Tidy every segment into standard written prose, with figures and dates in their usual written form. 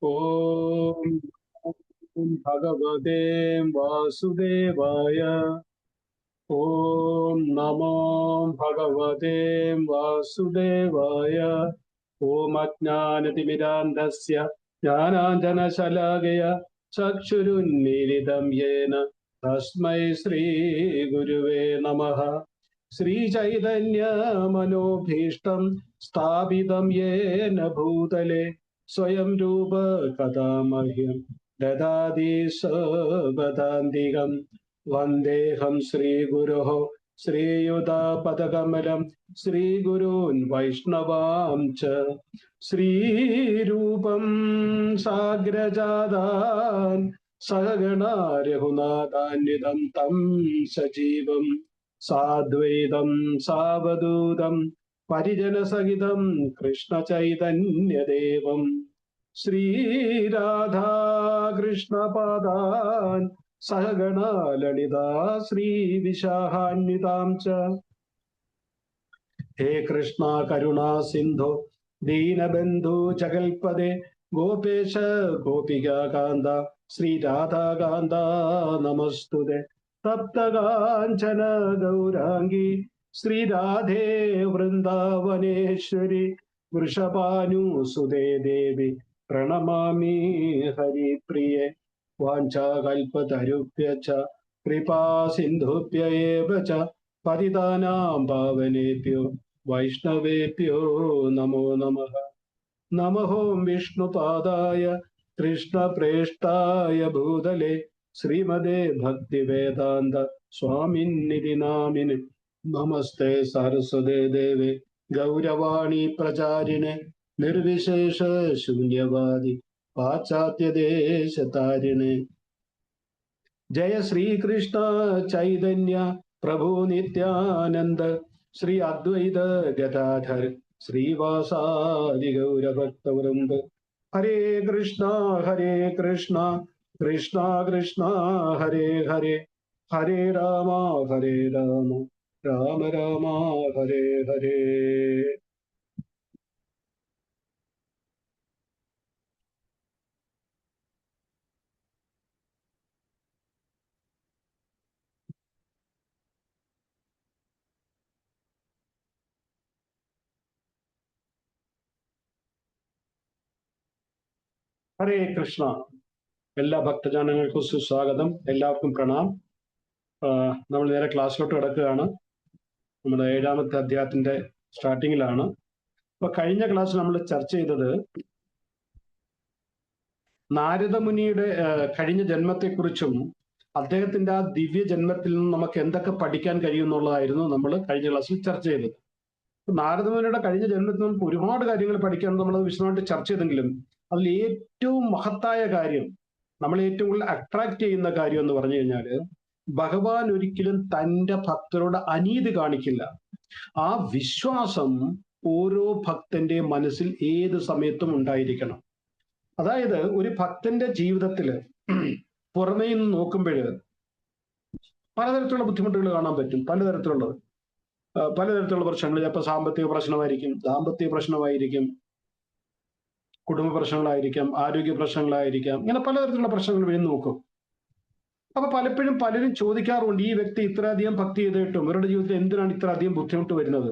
ഓം ഭഗവതേ വാസുദേവായ. ഓം നമോ ഭഗവതേ വാസുദേവായ. ഓം അജ്ഞാനതിമിരാന്ധസ്യ ജ്ഞാനാഞ്ജനശലാകയ ചക്ഷുരുന്മീലിതം യേന തസ്മൈ ശ്രീ ഗുരുവേ നമഃ. ശ്രീചൈതന്യ മനോഭീഷ്ടം സ്ഥാപിതം യേന ഭൂതലേ സ്വയം രൂപ കഥാ മഹ്യം ദദാതി സപദാന്തികം. വന്ദേഹം ശ്രീഗുരോഃ ശ്രീയുതാപദകമലം ശ്രീഗുരൂൻ വൈഷ്ണവാം ച. ശ്രീരൂപം സാഗ്രജാതാൻ സഹഗണ രഘുനാഥാന്വിതം തം സജീവം സാദ്വൈതം സാവധൂതം പരിജനസഹിതം കൃഷ്ണചൈതന്യദേവം ശ്രീരാധാകൃഷ്ണപാദാൻ സഹഗണ ലളിതാ ശ്രീവിശാഖാന്വിതാം ച. ഹേ കൃഷ്ണ കരുണാ സിന്ധോ ദീനബന്ധു ജഗൽപദേ ഗോപേശ ഗോപികാകാന്ത ശ്രീരാധാകാന്ത നമസ്തുതേ. തപ്തകാഞ്ചന ഗൗരാംഗി ശ്രീരാധേ വൃന്ദാവനേശ്വരി വൃഷഭാനുസുതേ ദേവി പ്രണമാമി ഹരിപ്രിയേ. വാഞ്ചാകൽപതരുഭ്യശ്ച കൃപാ സിന്ധുഭ്യ ഏവ ച പതിതാനാം പാവനേഭ്യോ വൈഷ്ണവേഭ്യോ നമോ നമഃ. നമോ വിഷ്ണുപാദായ കൃഷ്ണപ്രേഷ്ഠായ ഭൂതലേ ശ്രീമദേ ഭക്തിവേദാന്ത സ്വാമിന്നിധി നാമിനെ. നമസ്തേ സരസ്വതേ ദേവേ ഗൗരവാണി പ്രചാരിണേ നിർവിശേഷ ശൂന്യവാദി പാശ്ചാത്യദേശതാരിണേ. ജയ ശ്രീകൃഷ്ണ ചൈതന്യ പ്രഭു നിത്യാനന്ദ ശ്രീ അദ്വൈത ഗദാധർ ശ്രീവാസാദി ഗൗരഭക്തവൃന്ദ. ഹരേ കൃഷ്ണ കൃഷ്ണ കൃഷ്ണ ഹരേ ഹരേ, ഹരേ രാമ രാമ രാമ ഹരേ ഹരേ. ഹരേ കൃഷ്ണ. എല്ലാ ഭക്തജനങ്ങൾക്കും സുസ്വാഗതം. എല്ലാവർക്കും പ്രണാം. നമ്മൾ നേരെ ക്ലാസ്സിലോട്ട് കിടക്കുകയാണ്. നമ്മുടെ 7ാമത്തെ അധ്യായത്തിന്റെ സ്റ്റാർട്ടിങ്ങിലാണ്. അപ്പൊ കഴിഞ്ഞ ക്ലാസ്സിൽ നമ്മൾ ചർച്ച ചെയ്തത് നാരദമുനിയുടെ കഴിഞ്ഞ ജന്മത്തെക്കുറിച്ചും അദ്ദേഹത്തിന്റെ ആ ദിവ്യ ജന്മത്തിൽ നിന്ന് നമുക്ക് എന്തൊക്കെ പഠിക്കാൻ കഴിയും എന്നുള്ളതായിരുന്നു നമ്മൾ കഴിഞ്ഞ ക്ലാസ്സിൽ ചർച്ച ചെയ്തത്. നാരദമുനിയുടെ കഴിഞ്ഞ ജന്മത്തിൽ നമുക്ക് ഒരുപാട് കാര്യങ്ങൾ പഠിക്കാൻ നമ്മൾ വിശദമായിട്ട് ചർച്ച ചെയ്തെങ്കിലും അതിൽ ഏറ്റവും മഹത്തായ കാര്യം, നമ്മൾ ഏറ്റവും കൂടുതൽ അട്രാക്ട് ചെയ്യുന്ന കാര്യം എന്ന് പറഞ്ഞു കഴിഞ്ഞാല് ഭഗവാൻ ഒരിക്കലും തൻ്റെ ഭക്തരോട് അനീതി കാണിക്കില്ല. ആ വിശ്വാസം ഓരോ ഭക്തന്റെ മനസ്സിൽ ഏത് സമയത്തും ഉണ്ടായിരിക്കണം. അതായത് ഒരു ഭക്തന്റെ ജീവിതത്തില് പുറമേ നിന്ന് നോക്കുമ്പോൾ പലതരത്തിലുള്ള ബുദ്ധിമുട്ടുകൾ കാണാൻ പറ്റും. പലതരത്തിലുള്ള പ്രശ്നങ്ങൾ. ചിലപ്പോൾ സാമ്പത്തിക പ്രശ്നമായിരിക്കും, ദാമ്പത്യ പ്രശ്നമായിരിക്കും, കുടുംബ പ്രശ്നങ്ങളായിരിക്കാം, ആരോഗ്യ പ്രശ്നങ്ങളായിരിക്കാം. ഇങ്ങനെ പലതരത്തിലുള്ള പ്രശ്നങ്ങൾ വീണ് നോക്കും. അപ്പൊ പലപ്പോഴും പലരും ചോദിക്കാറുണ്ട്, ഈ വ്യക്തി ഇത്രയധികം ഭക്തി ചെയ്തിട്ടും ഇവരുടെ ജീവിതത്തിൽ എന്തിനാണ് ഇത്ര അധികം ബുദ്ധിമുട്ട് വരുന്നത്,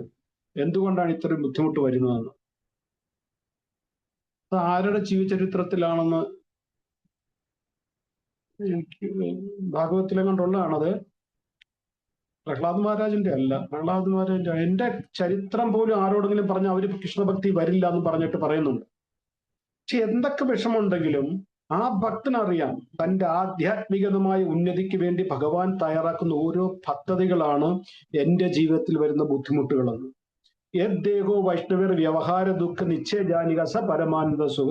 എന്തുകൊണ്ടാണ് ഇത്രയും ബുദ്ധിമുട്ട് വരുന്നതെന്ന്. അത് ആരുടെ ജീവചരിത്രത്തിലാണെന്ന് ഭാഗവത്തിലെ കൊണ്ടുള്ളതാണത്. പ്രഹ്ലാദ് മഹാരാജിന്റെ അല്ല. പ്രഹ്ലാദ് മഹാരാജിന്റെ എന്റെ ചരിത്രം പോലും ആരോടെങ്കിലും പറഞ്ഞാൽ അവര് കൃഷ്ണഭക്തി വരില്ല എന്ന് പറഞ്ഞിട്ട് പറയുന്നുണ്ട്. പക്ഷെ എന്തൊക്കെ വിഷമമുണ്ടെങ്കിലും ആ ഭക്തനറിയാം തൻ്റെ ആധ്യാത്മികതമായ ഉന്നതിക്ക് വേണ്ടി ഭഗവാൻ തയ്യാറാക്കുന്ന ഓരോ പദ്ധതികളാണ് എൻ്റെ ജീവിതത്തിൽ വരുന്ന ബുദ്ധിമുട്ടുകളെന്ന്. യദ്ദേഹോ വൈഷ്ണവർ വ്യവഹാര ദുഃഖ നിശ്ചയജാനിക സ പരമാനന്ദ സുഖ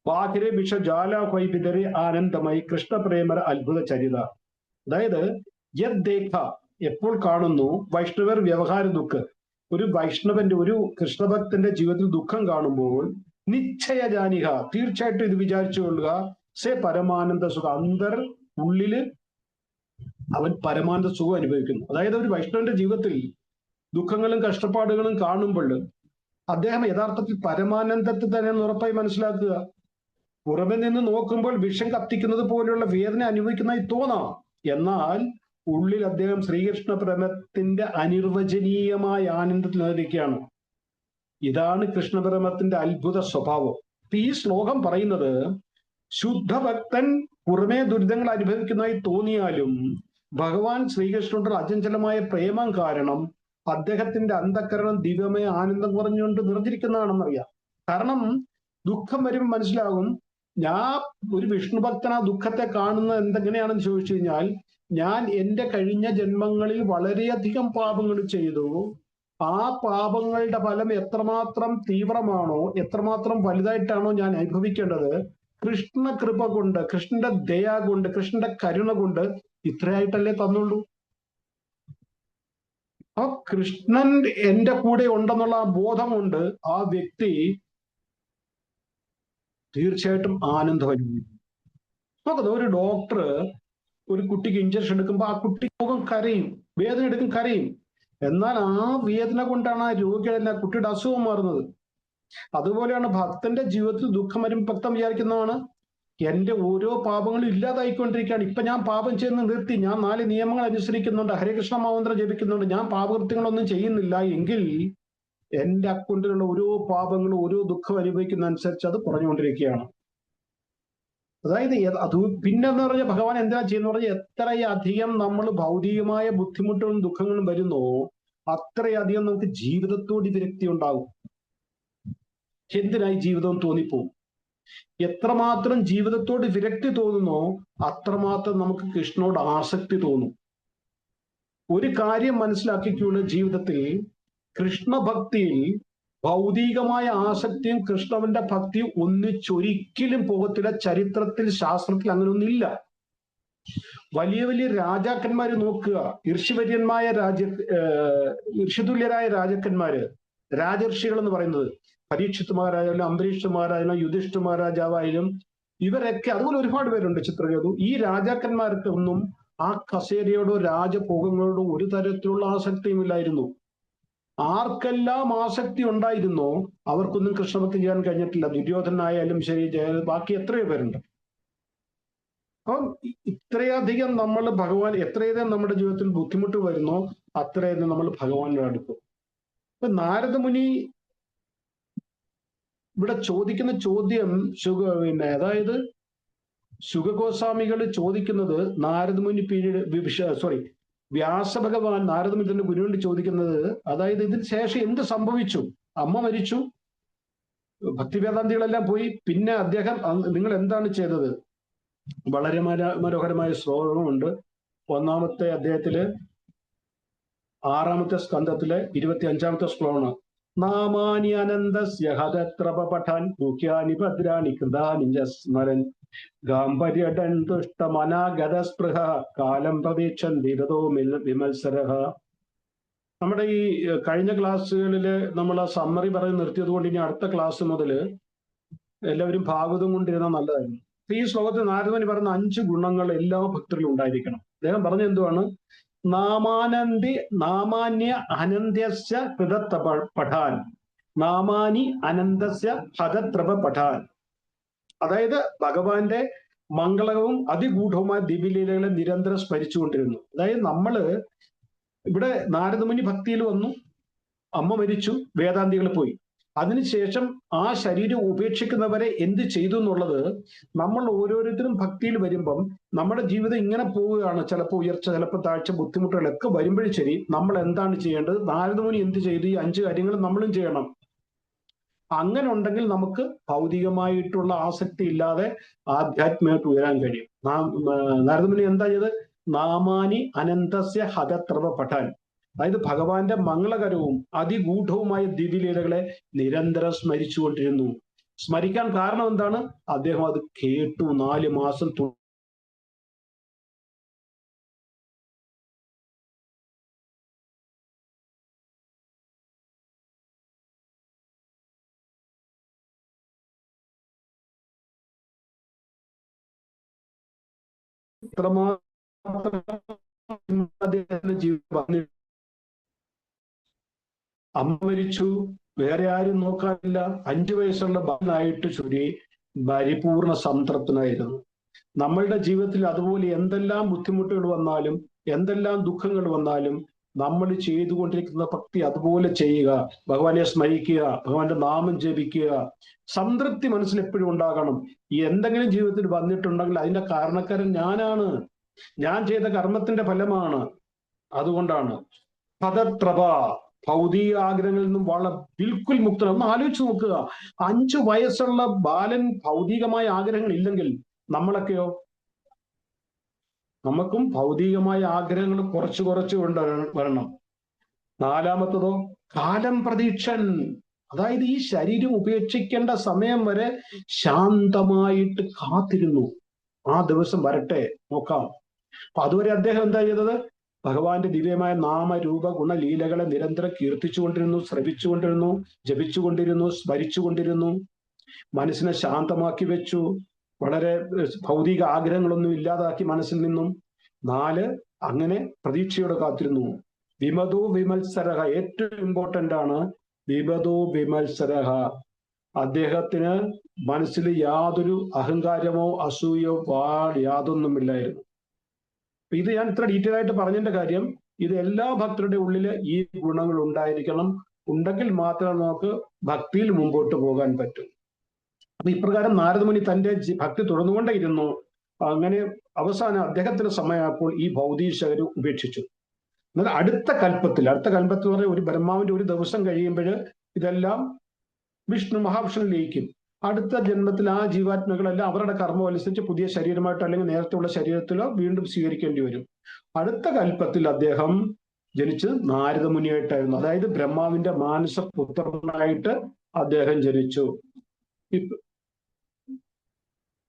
ബാഹിരെ വിഷജാല വൈവിധരെ ആനന്ദമായി കൃഷ്ണപ്രേമര അത്ഭുത ചരിത. അതായത് യദ്ദേഹ എപ്പോൾ കാണുന്നു, വൈഷ്ണവർ വ്യവഹാര ദുഃഖ, ഒരു വൈഷ്ണവന്റെ ഒരു കൃഷ്ണഭക്തന്റെ ജീവിതത്തിൽ ദുഃഖം കാണുമ്പോൾ നിശ്ചയജാനിക തീർച്ചയായിട്ടും ഇത് വിചാരിച്ചു കൊള്ളുക, സേ പരമാനന്ദ സുഖം, ഉള്ളില് അവൻ പരമാനന്ദ സുഖം അനുഭവിക്കുന്നു. അതായത് ഒരു വൈഷ്ണവന്റെ ജീവിതത്തിൽ ദുഃഖങ്ങളും കഷ്ടപ്പാടുകളും കാണുമ്പോൾ അദ്ദേഹം യഥാർത്ഥത്തിൽ പരമാനന്ദത്തിൽ തന്നെ ഉറപ്പായി മനസ്സിലാക്കുക. പുറമെ നിന്ന് നോക്കുമ്പോൾ വിഷം കത്തിക്കുന്നത് പോലെയുള്ള വേദന അനുഭവിക്കുന്നതായി തോന്നാം. എന്നാൽ ഉള്ളിൽ അദ്ദേഹം ശ്രീകൃഷ്ണ പ്രേമത്തിന്റെ അനിർവചനീയമായ ആനന്ദത്തിൽ നിലനിൽക്കുകയാണ്. ഇതാണ് കൃഷ്ണപ്രേമത്തിന്റെ അത്ഭുത സ്വഭാവം. ഈ ശ്ലോകം പറയുന്നത് ശുദ്ധഭക്തൻ പുറമേ ദുരിതങ്ങൾ അനുഭവിക്കുന്നതായി തോന്നിയാലും ഭഗവാൻ ശ്രീകൃഷ്ണനോട് അചഞ്ചലമായ പ്രേമം കാരണം അദ്ദേഹത്തിന്റെ അന്ധക്കരണം ദിവ്യമായ ആനന്ദം കുറഞ്ഞുകൊണ്ട് നിറഞ്ഞിരിക്കുന്നതാണെന്നറിയാം. കാരണം ദുഃഖം വരുമ്പോൾ മനസ്സിലാകും, ഞാൻ ഒരു വിഷ്ണു ഭക്തൻ ആ ദുഃഖത്തെ കാണുന്നത് എന്തെങ്ങനെയാണെന്ന് ചോദിച്ചു കഴിഞ്ഞാൽ, ഞാൻ എൻ്റെ കഴിഞ്ഞ ജന്മങ്ങളിൽ വളരെയധികം പാപങ്ങൾ ചെയ്തു. ആ പാപങ്ങളുടെ ഫലം എത്രമാത്രം തീവ്രമാണോ, എത്രമാത്രം വലുതായിട്ടാണോ ഞാൻ അനുഭവിക്കേണ്ടത്, കൃഷ്ണ കൃപ കൊണ്ട്, കൃഷ്ണന്റെ ദയ കൊണ്ട്, കൃഷ്ണന്റെ കരുണ കൊണ്ട് ഇത്രയായിട്ടല്ലേ തന്നുള്ളൂ. ആ കൃഷ്ണൻ എന്റെ കൂടെ ഉണ്ടെന്നുള്ള ആ ബോധം കൊണ്ട് ആ വ്യക്തി തീർച്ചയായിട്ടും ആനന്ദം അനുഭവിക്കും. നോക്കുന്നത് ഒരു ഡോക്ടർ ഒരു കുട്ടിക്ക് ഇഞ്ചക്ഷൻ എടുക്കുമ്പോൾ ആ കുട്ടി മുഖം കരയും, വേദന എടുക്കും, കരയും. എന്നാൽ ആ വേദന കൊണ്ടാണ് ആ രോഗിയുടെ കുട്ടിയുടെ അസുഖം മാറുന്നത്. അതുപോലെയാണ് ഭക്തന്റെ ജീവിതത്തിൽ ദുഃഖം വരുമ്പോൾ ഭക്തൻ വിചാരിക്കുന്നതാണ്, എന്റെ ഓരോ പാപങ്ങളും ഇല്ലാതായിക്കൊണ്ടിരിക്കുകയാണ്. ഇപ്പൊ ഞാൻ പാപം ചെയ്യുന്ന നിർത്തി, ഞാൻ 4 നിയമങ്ങൾ അനുസരിക്കുന്നുണ്ട്, ഹരേകൃഷ്ണ മന്ത്രം ജപിക്കുന്നുണ്ട്, ഞാൻ പാപകൃത്യങ്ങളൊന്നും ചെയ്യുന്നില്ല എങ്കിൽ എന്റെ അക്കൗണ്ടിലുള്ള ഓരോ പാപങ്ങളും ഓരോ ദുഃഖം അനുഭവിക്കുന്ന അനുസരിച്ച് അത് കുറഞ്ഞുകൊണ്ടിരിക്കുകയാണ്. അതായത് അത് പിന്നെന്ന് പറഞ്ഞാൽ ഭഗവാൻ എന്തിനാ ചെയ്യുന്ന പറഞ്ഞാൽ, എത്രയധികം നമ്മൾ ഭൗതികമായ ബുദ്ധിമുട്ടുകളും ദുഃഖങ്ങളും വരുന്നോ അത്രയധികം നമുക്ക് ജീവിതത്തോട് വിരക്തി ഉണ്ടാകും. എന്തിനായി ജീവിതം തോന്നിപ്പോവും. എത്രമാത്രം ജീവിതത്തോട് വിരക്തി തോന്നുന്നോ അത്രമാത്രം നമുക്ക് കൃഷ്ണനോട് ആസക്തി തോന്നും. ഒരു കാര്യം മനസ്സിലാക്കിക്കൊണ്ട് ജീവിതത്തിൽ കൃഷ്ണഭക്തിയിൽ ഭൗതികമായ ആസക്തിയും കൃഷ്ണവന്റെ ഭക്തിയും ഒന്നിച്ചൊരിക്കലും പോകത്തില്ല. ചരിത്രത്തിൽ, ശാസ്ത്രത്തിൽ അങ്ങനെ ഒന്നില്ല. വലിയ വലിയ രാജാക്കന്മാര് നോക്കുക, ഋഷിവര്യന്മായ ഋഷിതുല്യരായ രാജാക്കന്മാര്, രാജർഷികൾ എന്ന് പറയുന്നത് പരീക്ഷിത് മഹാരാജായാലും അംബരീഷ് മഹാരാജായാലും യുധിഷ്ഠിർ മഹാരാജാവായാലും ഇവരൊക്കെ, അതുപോലെ ഒരുപാട് പേരുണ്ട്, ചിത്രകേതു. ഈ രാജാക്കന്മാർക്കൊന്നും ആ കസേരയോടോ രാജഭോഗങ്ങളോടോ ഒരു തരത്തിലുള്ള ആസക്തിയും ഇല്ലായിരുന്നു. ആർക്കെല്ലാം ആസക്തി ഉണ്ടായിരുന്നോ അവർക്കൊന്നും കൃഷ്ണഭക്തി ചെയ്യാൻ കഴിഞ്ഞിട്ടില്ല. ദുര്യോധനായാലും ശരി, ബാക്കി എത്രയോ പേരുണ്ട്. അപ്പം ഇത്രയധികം നമ്മൾ ഭഗവാൻ, എത്രയധികം നമ്മുടെ ജീവിതത്തിൽ ബുദ്ധിമുട്ട് വരുന്നോ അത്രയധികം നമ്മൾ ഭഗവാനോട് അടുക്കും. ഇപ്പൊ നാരദമുനി ഇവിടെ ചോദിക്കുന്ന ചോദ്യം അതായത് ശുഗഗോസ്വാമികൾ ചോദിക്കുന്നത് നാരദമുനി വ്യാസഭഗവാൻ നാരദമുനിയുടെ ഗുരുവിനോട് ചോദിക്കുന്നത്, അതായത് ഇതിന് ശേഷം എന്ത് സംഭവിച്ചു? അമ്മ മരിച്ചു, ഭക്തിവേദാന്തികളെല്ലാം പോയി, പിന്നെ അദ്ദേഹം നിങ്ങൾ എന്താണ് ചെയ്തത്? വളരെ മനോഹരമായ ശ്ലോകമുണ്ട്. 1-ാമത്തെ അധ്യായത്തില് 6-ാമത്തെ സ്കന്ധത്തിലെ 25-ാമത്തെ ശ്ലോകമാണ്. നാമാനി അനന്തസ്യ ഹതത്രപ പഠാൻ മുഖ്യാനി ഭദ്രാണി കൃതാനി സ്മരൻ ഗാംഭര്യടൻ തുഷ്ടമനാഗതസ്പൃഹ കാലം പ്രതീക്ഷന്തി തതോ വിമത്സരഃ. നമ്മുടെ ഈ കഴിഞ്ഞ ക്ലാസ്സുകളിൽ നമ്മൾ ആ സമ്മറി പറഞ്ഞ് നിർത്തിയത് കൊണ്ട് ഇനി അടുത്ത ക്ലാസ് മുതൽ എല്ലാവരും ഭാഗവതം കൊണ്ടിരുന്നാൽ നല്ലതായിരുന്നു. ഈ ശ്ലോകത്തിൽ നാരദമുനി പറയുന്ന 5 ഗുണങ്ങൾ എല്ലാ ഭക്തരിലും ഉണ്ടായിരിക്കണം. അദ്ദേഹം പറഞ്ഞ എന്തുവാണ്? നാമാന്യ അനന്ത്യസ്യ ഹൃതത്രപ പഠാൻ, നാമാനി അനന്തസ്യ ഹതത്രപ പഠാൻ. അതായത് ഭഗവാന്റെ മംഗളവും അതിഗൂഢവുമായ ദിവ്യലീലകളെ നിരന്തരം സ്മരിച്ചുകൊണ്ടിരുന്നു. അതായത് നമ്മള് ഇവിടെ നാരദമുനി ഭക്തിയിൽ വന്നു, അമ്മ മരിച്ചു, വേദാന്തികൾ പോയി. അതിനുശേഷം ആ ശരീരം ഉപേക്ഷിക്കുന്നവരെ എന്ത് ചെയ്തു എന്നുള്ളത് നമ്മൾ ഓരോരുത്തരും ഭക്തിയിൽ വരുമ്പം നമ്മുടെ ജീവിതം ഇങ്ങനെ പോവുകയാണ്. ചിലപ്പോൾ ഉയർച്ച, ചിലപ്പോൾ താഴ്ച, ബുദ്ധിമുട്ടുകളൊക്കെ വരുമ്പോഴും ശരി, നമ്മൾ എന്താണ് ചെയ്യേണ്ടത്? നാരദമുനി എന്ത് ചെയ്തു? ഈ 5 കാര്യങ്ങൾ നമ്മളും ചെയ്യണം. അങ്ങനെ ഉണ്ടെങ്കിൽ നമുക്ക് ഭൗതികമായിട്ടുള്ള ആസക്തി ഇല്ലാതെ ആധ്യാത്മികമായിട്ട് ഉയരാൻ കഴിയും. നാരദമുനി എന്താ ചെയ്ത്? നാമാനി അനന്തസ്യ ഹതത്രപ പഠാൻ, അതായത് ഭഗവാന്റെ മംഗളകരവും അതിഗൂഢവുമായ ദിവ്യലീലകളെ നിരന്തരം സ്മരിച്ചുകൊണ്ടിരുന്നു. സ്മരിക്കാൻ കാരണം എന്താണ്? അദ്ദേഹം അത് കേട്ടു. 4 മാസം അമ്മ മരിച്ചു, വേറെ ആരും നോക്കാനില്ല, 5 വയസ്സുള്ള ബാലനായിട്ട് ചൊല്ലി പരിപൂർണ സംതൃപ്തനായിരുന്നു. നമ്മളുടെ ജീവിതത്തിൽ അതുപോലെ എന്തെല്ലാം ബുദ്ധിമുട്ടുകൾ വന്നാലും എന്തെല്ലാം ദുഃഖങ്ങൾ വന്നാലും നമ്മൾ ചെയ്തുകൊണ്ടിരിക്കുന്ന ഭക്തി അതുപോലെ ചെയ്യുക, ഭഗവാനെ സ്മരിക്കുക, ഭഗവാന്റെ നാമം ജപിക്കുക. സംതൃപ്തി മനസ്സിൽ എപ്പോഴും ഉണ്ടാകണം. ഈ എന്തെങ്കിലും ജീവിതത്തിൽ വന്നിട്ടുണ്ടെങ്കിൽ അതിന്റെ കാരണക്കാരൻ ഞാനാണ്, ഞാൻ ചെയ്ത കർമ്മത്തിന്റെ ഫലമാണ്. അതുകൊണ്ടാണ് പദത്രപ, ഭൗതിക ആഗ്രഹങ്ങളിൽ നിന്നും വളരെ ബിൽക്കുൽ മുക്തൻ. ഒന്ന് ആലോചിച്ച് നോക്കുക, 5 വയസ്സുള്ള ബാലൻ ഭൗതികമായ ആഗ്രഹങ്ങൾ ഇല്ലെങ്കിൽ നമ്മളൊക്കെയോ? നമുക്കും ഭൗതികമായ ആഗ്രഹങ്ങൾ കുറച്ച് കുറച്ച് കൊണ്ട് വരണം. 4മത്തതോ കാലം പ്രതീക്ഷൻ, അതായത് ഈ ശരീരം ഉപേക്ഷിക്കേണ്ട സമയം വരെ ശാന്തമായിട്ട് കാത്തിരുന്നു. ആ ദിവസം വരട്ടെ, നോക്കാം. അപ്പൊ അതുവരെ അദ്ദേഹം എന്താ ചെയ്തത്? ഭഗവാന്റെ ദിവ്യമായ നാമരൂപ ഗുണലീലകളെ നിരന്തരം കീർത്തിച്ചുകൊണ്ടിരുന്നു, ശ്രവിച്ചുകൊണ്ടിരുന്നു, ജപിച്ചുകൊണ്ടിരുന്നു, സ്മരിച്ചുകൊണ്ടിരുന്നു. മനസ്സിനെ ശാന്തമാക്കി വെച്ചു. വളരെ ഭൗതിക ആഗ്രഹങ്ങളൊന്നും ഇല്ലാതാക്കി മനസ്സിൽ നിന്നും. 4, അങ്ങനെ പ്രതീക്ഷയോടെ കാത്തിരുന്നു. വിമതോ വിമത്സരഹ, ഏറ്റവും ഇമ്പോർട്ടന്റ് ആണ് വിമതോ വിമത്സരഹ. അദ്ദേഹത്തിന് മനസ്സിൽ യാതൊരു അഹങ്കാരമോ അസൂയോ യാതൊന്നുമില്ലായിരുന്നു. ഇത് ഞാൻ ഇത്ര ഡീറ്റെയിൽ ആയിട്ട് പറഞ്ഞതിന്റെ കാര്യം, ഇത് എല്ലാ ഭക്തരുടെ ഉള്ളിൽ ഈ ഗുണങ്ങൾ ഉണ്ടായിരിക്കണം. ഉണ്ടെങ്കിൽ മാത്രമേ നമുക്ക് ഭക്തിയിൽ മുമ്പോട്ട് പോകാൻ പറ്റൂ. അപ്പൊ ഇപ്രകാരം നാരദമുനി തന്റെ ഭക്തി തുടർന്നുകൊണ്ടേയിരുന്നു. അങ്ങനെ അവസാനം അദ്ദേഹത്തിന് സമയമായപ്പോൾ ഈ ഭൗതീശകർ ഉപേക്ഷിച്ചു. എന്നാൽ അടുത്ത കൽപ്പത്തിൽ പറഞ്ഞ ഒരു ബ്രഹ്മാവിന്റെ ഒരു ദിവസം കഴിയുമ്പോൾ ഇതെല്ലാം മഹാവിഷ്ണു ലയിക്കും. അടുത്ത ജന്മത്തിൽ ആ ജീവാത്മകളെല്ലാം അവരുടെ കർമ്മം അനുസരിച്ച് പുതിയ ശരീരമായിട്ടോ അല്ലെങ്കിൽ നേരത്തെ ഉള്ള ശരീരത്തിലോ വീണ്ടും സ്വീകരിക്കേണ്ടി വരും. അടുത്ത കൽപ്പത്തിൽ അദ്ദേഹം ജനിച്ചത് നാരദമുനിയായിട്ടായിരുന്നു. അതായത് ബ്രഹ്മാവിന്റെ മാനസപുത്രനായിട്ട് അദ്ദേഹം ജനിച്ചു.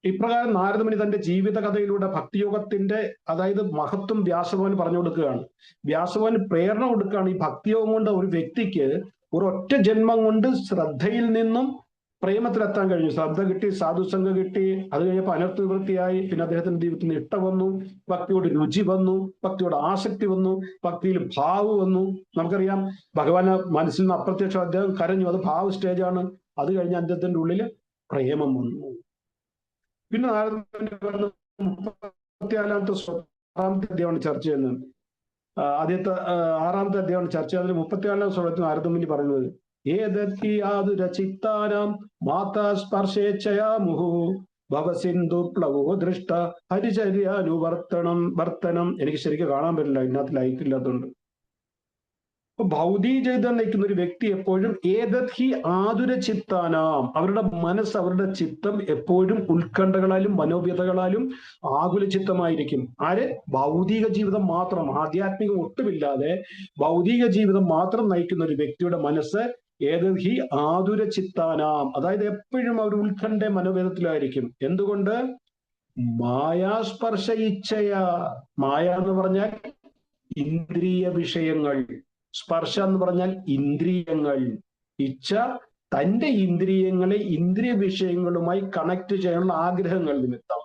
ഇപ്രകാരം നാരദമുനി തന്റെ ജീവിത കഥയിലൂടെ ഭക്തിയോഗത്തിന്റെ അതായത് മഹത്വം വ്യാസഭവന് പറഞ്ഞു കൊടുക്കുകയാണ്. വ്യാസഭവന് പ്രേരണ കൊടുക്കുകയാണ്. ഈ ഭക്തിയോഗം കൊണ്ട് ഒരു വ്യക്തിക്ക് ഒരൊറ്റ ജന്മം കൊണ്ട് ശ്രദ്ധയിൽ നിന്നും പ്രേമത്തിലെത്താൻ കഴിഞ്ഞു. ശ്രദ്ധ കിട്ടി, സാധുസംഗം കിട്ടി, അത് കഴിഞ്ഞപ്പോൾ അനർത്ഥ നിവൃത്തിയായി. പിന്നെ അദ്ദേഹത്തിന്റെ ജീവിതത്തിൽ ഇഷ്ട വന്നു, ഭക്തിയോട് രുചി വന്നു, ഭക്തിയോട് ആസക്തി വന്നു, ഭക്തിയിൽ ഭാവ് വന്നു. നമുക്കറിയാം ഭഗവാന് മനസ്സിൽ നിന്ന് അപ്രത്യക്ഷം അദ്ദേഹം കരഞ്ഞു, അത് ഭാവ് സ്റ്റേജാണ്. അത് കഴിഞ്ഞ് അദ്ദേഹത്തിന്റെ ഉള്ളിൽ പ്രേമം വന്നു. പിന്നെ നാരദമുനി 34-ാമത്തെ അധ്യായമാണ് ചർച്ച ചെയ്യുന്നത്. ആദ്യത്തെ 6-ാമത്തെ അധ്യായമാണ് ചർച്ച ചെയ്യുന്നത്. 34-ാം ശ്ലോകത്തിൽ നാരദമുനി പറയുന്നത് ഏതീയാതുരചിത്താനാം മാതാ സ്പർശേച്ഛയാ മുഹു ഭവസിന്ധു പ്ലവോ ദൃഷ്ട ഹരിചര്യാനുവർത്തനം. എനിക്ക് ശരിക്കും കാണാൻ പറ്റില്ല, ഇതിനകത്ത് ലൈറ്റ് ഇല്ലാത്തതുകൊണ്ട്. അപ്പൊ ഭൗതിക ജീവിതം നയിക്കുന്ന ഒരു വ്യക്തി എപ്പോഴും ഏതഹി ആതുര ചിത്താനാം, അവരുടെ മനസ്സ്, അവരുടെ ചിത്തം എപ്പോഴും ഉത്കണ്ഠകളാലും മനോവ്യതകളാലും ആകുല ചിത്തമായിരിക്കും. ആര്? ഭൗതിക ജീവിതം മാത്രം, ആധ്യാത്മികം ഒട്ടുമില്ലാതെ ഭൗതിക ജീവിതം മാത്രം നയിക്കുന്ന ഒരു വ്യക്തിയുടെ മനസ്സ് ഏതഹി ആതുര ചിത്താനാം, അതായത് എപ്പോഴും അവർ ഉത്കണ്ഠ മനോവേദത്തിലായിരിക്കും. എന്തുകൊണ്ട്? മായാസ്പർശ ഇച്ഛയ. മായ എന്ന് പറഞ്ഞാൽ ഇന്ദ്രിയ വിഷയങ്ങൾ, സ്പർശ എന്ന് പറഞ്ഞാൽ ഇന്ദ്രിയങ്ങൾ, ഇച്ഛ തന്റെ ഇന്ദ്രിയങ്ങളെ ഇന്ദ്രിയ വിഷയങ്ങളുമായി കണക്ട് ചെയ്യാനുള്ള ആഗ്രഹങ്ങൾ നിമിത്തം.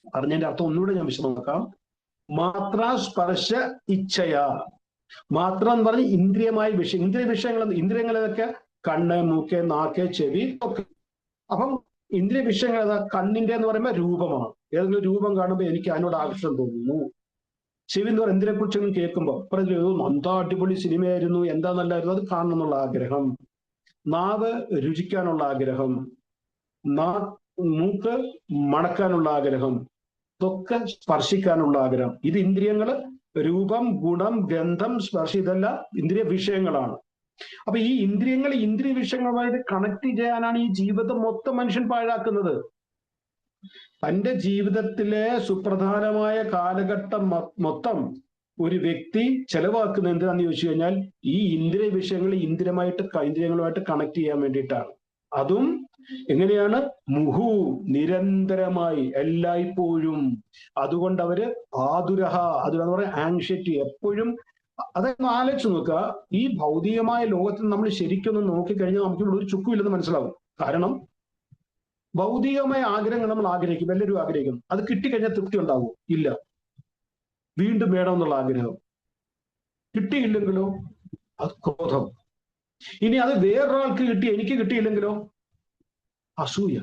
പറഞ്ഞതിന്റെ അർത്ഥം ഒന്നുകൂടെ ഞാൻ വിശദമാക്കാം. മാത്ര സ്പർശ ഇച്ഛയ. മാത്രം എന്ന് പറഞ്ഞ ഇന്ദ്രിയമായ വിഷയം. ഇന്ദ്രിയ വിഷയങ്ങൾ, ഇന്ദ്രിയങ്ങൾ ഏതൊക്കെ? കണ്ണ്, മൂക്ക്, നാക്ക്, ചെവി ഒക്കെ. അപ്പം ഇന്ദ്രിയ വിഷയങ്ങൾ ഏതാ? കണ്ണിന്റെ എന്ന് പറയുമ്പോൾ രൂപമാണ്. ഏതെങ്കിലും രൂപം കാണുമ്പോൾ എനിക്ക് അതിനോട് ആകർഷണം തോന്നുന്നു. ചെവി എന്ന് പറയുന്നത് എന്തിനെ കുറിച്ചെങ്കിലും കേൾക്കുമ്പോൾ എന്താ അടിപൊളി സിനിമയായിരുന്നു, എന്താ നല്ലായിരുന്നു, അത് കാണണം എന്നുള്ള ആഗ്രഹം. നാവ് രുചിക്കാനുള്ള ആഗ്രഹം, മൂക്ക് മണക്കാനുള്ള ആഗ്രഹം, ഇതൊക്കെ സ്പർശിക്കാനുള്ള ആഗ്രഹം. ഇത് ഇന്ദ്രിയങ്ങള്, രൂപം, ഗുണം, ഗന്ധം, സ്പർശ, ഇതെല്ലാം ഇന്ദ്രിയ വിഷയങ്ങളാണ്. അപ്പൊ ഈ ഇന്ദ്രിയങ്ങൾ ഇന്ദ്രിയ വിഷയങ്ങളുമായിട്ട് കണക്ട് ചെയ്യാനാണ് ഈ ജീവിതം മൊത്തം മനുഷ്യൻ പാഴാക്കുന്നത്. തന്റെ ജീവിതത്തിലെ സുപ്രധാനമായ കാലഘട്ടം മൊത്തം ഒരു വ്യക്തി ചെലവാക്കുന്നത് എന്തിനാന്ന് ചോദിച്ചു കഴിഞ്ഞാൽ ഈ ഇന്ദ്രിയ വിഷയങ്ങൾ ഇന്ദ്രിയങ്ങളുമായിട്ട് കണക്ട് ചെയ്യാൻ വേണ്ടിയിട്ടാണ്. അതും എങ്ങനെയാണ്? മുഹു, നിരന്തരമായി, എല്ലായ്പ്പോഴും. അതുകൊണ്ട് അവര് ആതുരഹ, ആതുര എന്ന് പറയാൻ ആങ്ഷൈറ്റി, എപ്പോഴും. അതൊന്ന് ആലോചിച്ച് നോക്കുക. ഈ ഭൗതികമായ ലോകത്തിൽ നമ്മൾ ശരിക്കൊന്ന് നോക്കിക്കഴിഞ്ഞാൽ നമുക്കിവിടെ ഒരു ചുക്കുമില്ലെന്ന് മനസ്സിലാവും. കാരണം ഭൗതികമായ ആഗ്രഹങ്ങൾ നമ്മൾ ആഗ്രഹിക്കും, എല്ലാവരും ആഗ്രഹിക്കും. അത് കിട്ടിക്കഴിഞ്ഞാൽ തൃപ്തി ഉണ്ടാവും? ഇല്ല. വീണ്ടും വേണമെന്നുള്ള ആഗ്രഹം. കിട്ടിയില്ലെങ്കിലോ അത് ക്രോധം. ഇനി അത് വേറൊരാൾക്ക് കിട്ടി, എനിക്ക് കിട്ടിയില്ലെങ്കിലോ അസൂയ.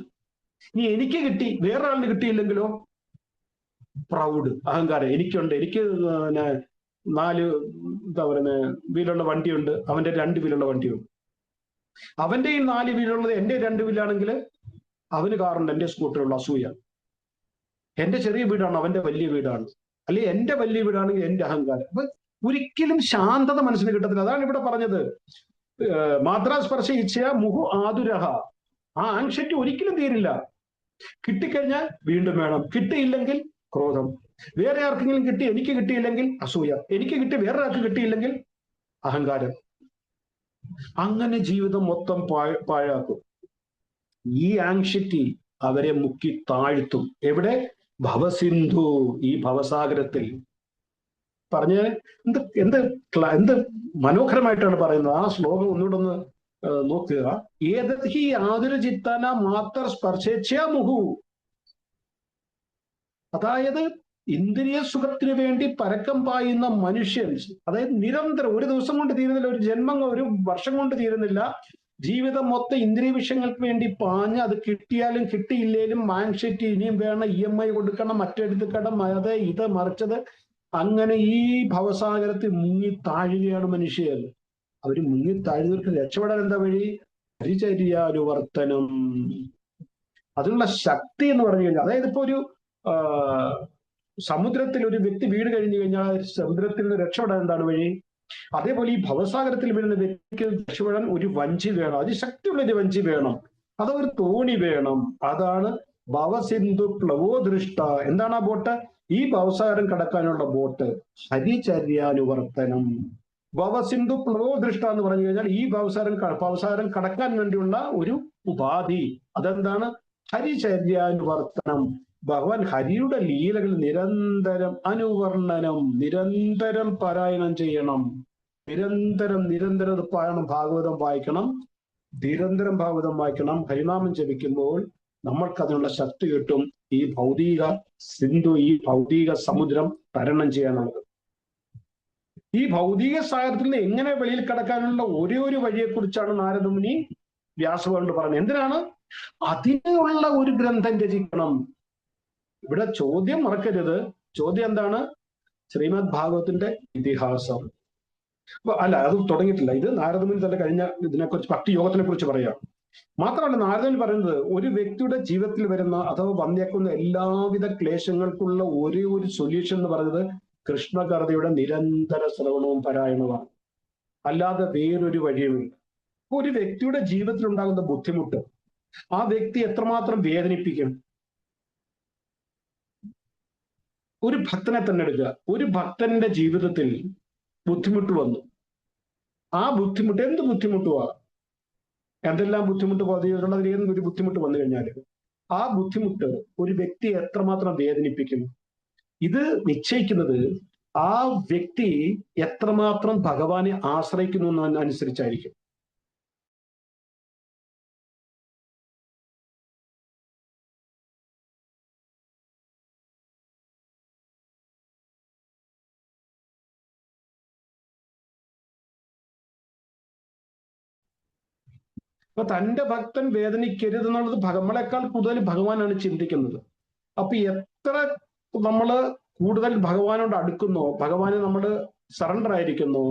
ഇനി എനിക്ക് കിട്ടി വേറൊരാളിന് കിട്ടിയില്ലെങ്കിലോ? പ്രൗഡ്, അഹങ്കാരം. എനിക്കുണ്ട്, എനിക്ക് പിന്നെ 4 എന്താ പറയുന്നത് വീലുള്ള വണ്ടിയുണ്ട്, അവന്റെ 2 വീലുള്ള വണ്ടിയുണ്ട്. അവന്റെയും 4 വീലുള്ളത് എന്റെ 2 വീലാണെങ്കിൽ അവന് കാറുണ്ട്, എന്റെ സ്കൂട്ടറുള്ള. അസൂയ. എന്റെ ചെറിയ വീടാണ് അവന്റെ വലിയ വീടാണ്, അല്ലെങ്കിൽ എന്റെ വലിയ വീടാണെങ്കിൽ എന്റെ അഹങ്കാരം. അപ്പൊ ഒരിക്കലും ശാന്തത മനസ്സിന് കിട്ടത്തില്ല. അതാണ് ഇവിടെ പറഞ്ഞത്, മാത്രാസ്പർശ ഇച്ഛയ മുഹു ആതുരഹ. ആ ആങ്ഷറ്റി ഒരിക്കലും തീരില്ല. കിട്ടിക്കഴിഞ്ഞാൽ വീണ്ടും വേണം, കിട്ടിയില്ലെങ്കിൽ ക്രോധം. വേറെ ആർക്കെങ്കിലും കിട്ടി എനിക്ക് കിട്ടിയില്ലെങ്കിൽ അസൂയ, എനിക്ക് കിട്ടി വേറെ ആർക്ക് കിട്ടിയില്ലെങ്കിൽ അഹങ്കാരം. അങ്ങനെ ജീവിതം മൊത്തം പാഴാക്കും. ഈ ആങ്ഷറ്റി അവരെ മുക്കി താഴ്ത്തും. എവിടെ? ഭവസിന്ധു, ഈ ഭവസാഗരത്തിൽ. പറഞ്ഞ എന്ത് എന്ത് എന്ത് മനോഹരമായിട്ടാണ് പറയുന്നത്. ആ ശ്ലോകം ഒന്നുകൂടെ ഒന്ന് നോക്കുക. ഏതത് ഹി ആതുരചിത്തന മാത്ര സ്പർശേച്ഛ മുഹു. അതായത് ഇന്ദ്രിയ സുഖത്തിന് വേണ്ടി പരക്കം പായുന്ന മനുഷ്യൻ, അതായത് നിരന്തരം, ഒരു ദിവസം കൊണ്ട് തീരുന്നില്ല, ഒരു ജന്മം, ഒരു വർഷം കൊണ്ട് തീരുന്നില്ല, ജീവിതം മൊത്തം ഇന്ദ്രിയ വിഷയങ്ങൾക്ക് വേണ്ടി പാഞ്ഞ് അത് കിട്ടിയാലും കിട്ടിയില്ലേലും ആങ്ഷൈറ്റി, ഇനിയും വേണം, EMI കൊടുക്കണം, മറ്റെടുത്ത് കടം, അത് ഇത് മറിച്ചത്. അങ്ങനെ ഈ ഭവസാഗരത്തിൽ മുങ്ങി താഴുകയാണ് മനുഷ്യർ. അവര് മുങ്ങി താഴ്ന്നവർക്ക് രക്ഷപ്പെടാൻ എന്താ വഴി? പരിചര്യാനുവർത്തനം. അതിനുള്ള ശക്തി എന്ന് പറഞ്ഞു കഴിഞ്ഞാൽ, അതായത് ഇപ്പൊ ഒരു സമുദ്രത്തിൽ ഒരു വ്യക്തി വീട് കഴിഞ്ഞു കഴിഞ്ഞാൽ സമുദ്രത്തിൽ നിന്ന് രക്ഷപ്പെടാൻ എന്താണ് വഴി? അതേപോലെ ഈ ഭവസാഗരത്തിൽ വീഴുന്ന വ്യക്തിക്ക് രക്ഷപ്പെടാൻ ഒരു വഞ്ചി വേണം, അതിശക്തിയുള്ള ഒരു വഞ്ചി വേണം, അതൊരു തോണി വേണം. അതാണ് ഭവസിന്ധു പ്ലവോദൃഷ്ട. എന്താണ് ആ ബോട്ട്? ഈ ഭവസാഗരം കടക്കാനുള്ള ബോട്ട്. ഹരിചര്യാനുവർത്തനം. ഭവസിന്ധു പ്ലവോദൃഷ്ട എന്ന് പറഞ്ഞു കഴിഞ്ഞാൽ ഈ ഭവസാഗരം കടക്കാൻ വേണ്ടിയുള്ള ഒരു ഉപാധി. അതെന്താണ്? ഹരിചര്യാനുവർത്തനം. ഭഗവാൻ ഹരിയുടെ ലീലകൾ നിരന്തരം അനുവർണ്ണനം, നിരന്തരം പാരായണം ചെയ്യണം. നിരന്തരം പായണം. ഭാഗവതം വായിക്കണം, നിരന്തരം ഭാഗവതം വായിക്കണം. ഹരിനാമം ജപിക്കുമ്പോൾ നമ്മൾക്ക് അതിനുള്ള ശക്തി കിട്ടും. ഈ ഭൗതിക സിന്ധു, ഈ ഭൗതിക സമുദ്രം തരണം ചെയ്യാനുള്ളത്. ഈ ഭൗതിക സാഗരത്തിൽ നിന്ന് എങ്ങനെ വെളിയിൽ കടക്കാനുള്ള ഒരേ ഒരു വഴിയെക്കുറിച്ചാണ് നാരദമുനി വ്യാസഭഗവാനോട് പറഞ്ഞത്. എന്തിനാണ്? അതിനുള്ള ഒരു ഗ്രന്ഥം രചിക്കണം. ഇവിടെ ചോദ്യം മറക്കരുത്. ചോദ്യം എന്താണ്? ശ്രീമദ് ഭാഗവത്തിന്റെ ഇതിഹാസം. അല്ല, അത് തുടങ്ങിയിട്ടില്ല. ഇത് നാരദമുനി തന്നെ കഴിഞ്ഞ ഇതിനെക്കുറിച്ച്, ഭക്തി യോഗത്തിനെ കുറിച്ച് പറയാം. മാത്രമല്ല നാരദമുനി പറയുന്നത്, ഒരു വ്യക്തിയുടെ ജീവിതത്തിൽ വരുന്ന അഥവാ വന്നേക്കുന്ന എല്ലാവിധ ക്ലേശങ്ങൾക്കുള്ള ഒരേ ഒരു സൊല്യൂഷൻ എന്ന് പറയുന്നത് കൃഷ്ണകഥയുടെ നിരന്തര ശ്രവണവും പാരായണവുമാണ്. അല്ലാതെ വേറൊരു വഴിയുമില്ല. ഒരു വ്യക്തിയുടെ ജീവിതത്തിൽ ഉണ്ടാകുന്ന ബുദ്ധിമുട്ട് ആ വ്യക്തി എത്രമാത്രം വേദനിപ്പിക്കും? ഒരു ഭക്തനെ തന്നെ എടുക്കുക. ഒരു ഭക്തന്റെ ജീവിതത്തിൽ ബുദ്ധിമുട്ട് വന്നു. ആ ബുദ്ധിമുട്ട് എന്ത് ബുദ്ധിമുട്ടുവാ? എന്തെല്ലാം ബുദ്ധിമുട്ട് പതിയിട്ടുള്ളത്? ഒരു ബുദ്ധിമുട്ട് വന്നു കഴിഞ്ഞാൽ ആ ബുദ്ധിമുട്ട് ഒരു വ്യക്തിയെ എത്രമാത്രം വേദനിപ്പിക്കും? ഇത് നിശ്ചയിക്കുന്നത് ആ വ്യക്തി എത്രമാത്രം ഭഗവാനെ ആശ്രയിക്കുന്നു എന്നനുസരിച്ചായിരിക്കും. അപ്പൊ തന്റെ ഭക്തൻ വേദനിക്കരുത് എന്നുള്ളത് നമ്മളെക്കാൾ കൂടുതൽ ഭഗവാനാണ് ചിന്തിക്കുന്നത്. അപ്പൊ എത്ര നമ്മള് കൂടുതൽ ഭഗവാനോട് അടുക്കുന്നോ, ഭഗവാന് നമ്മൾ സറണ്ടർ ആയിരിക്കുന്നോ,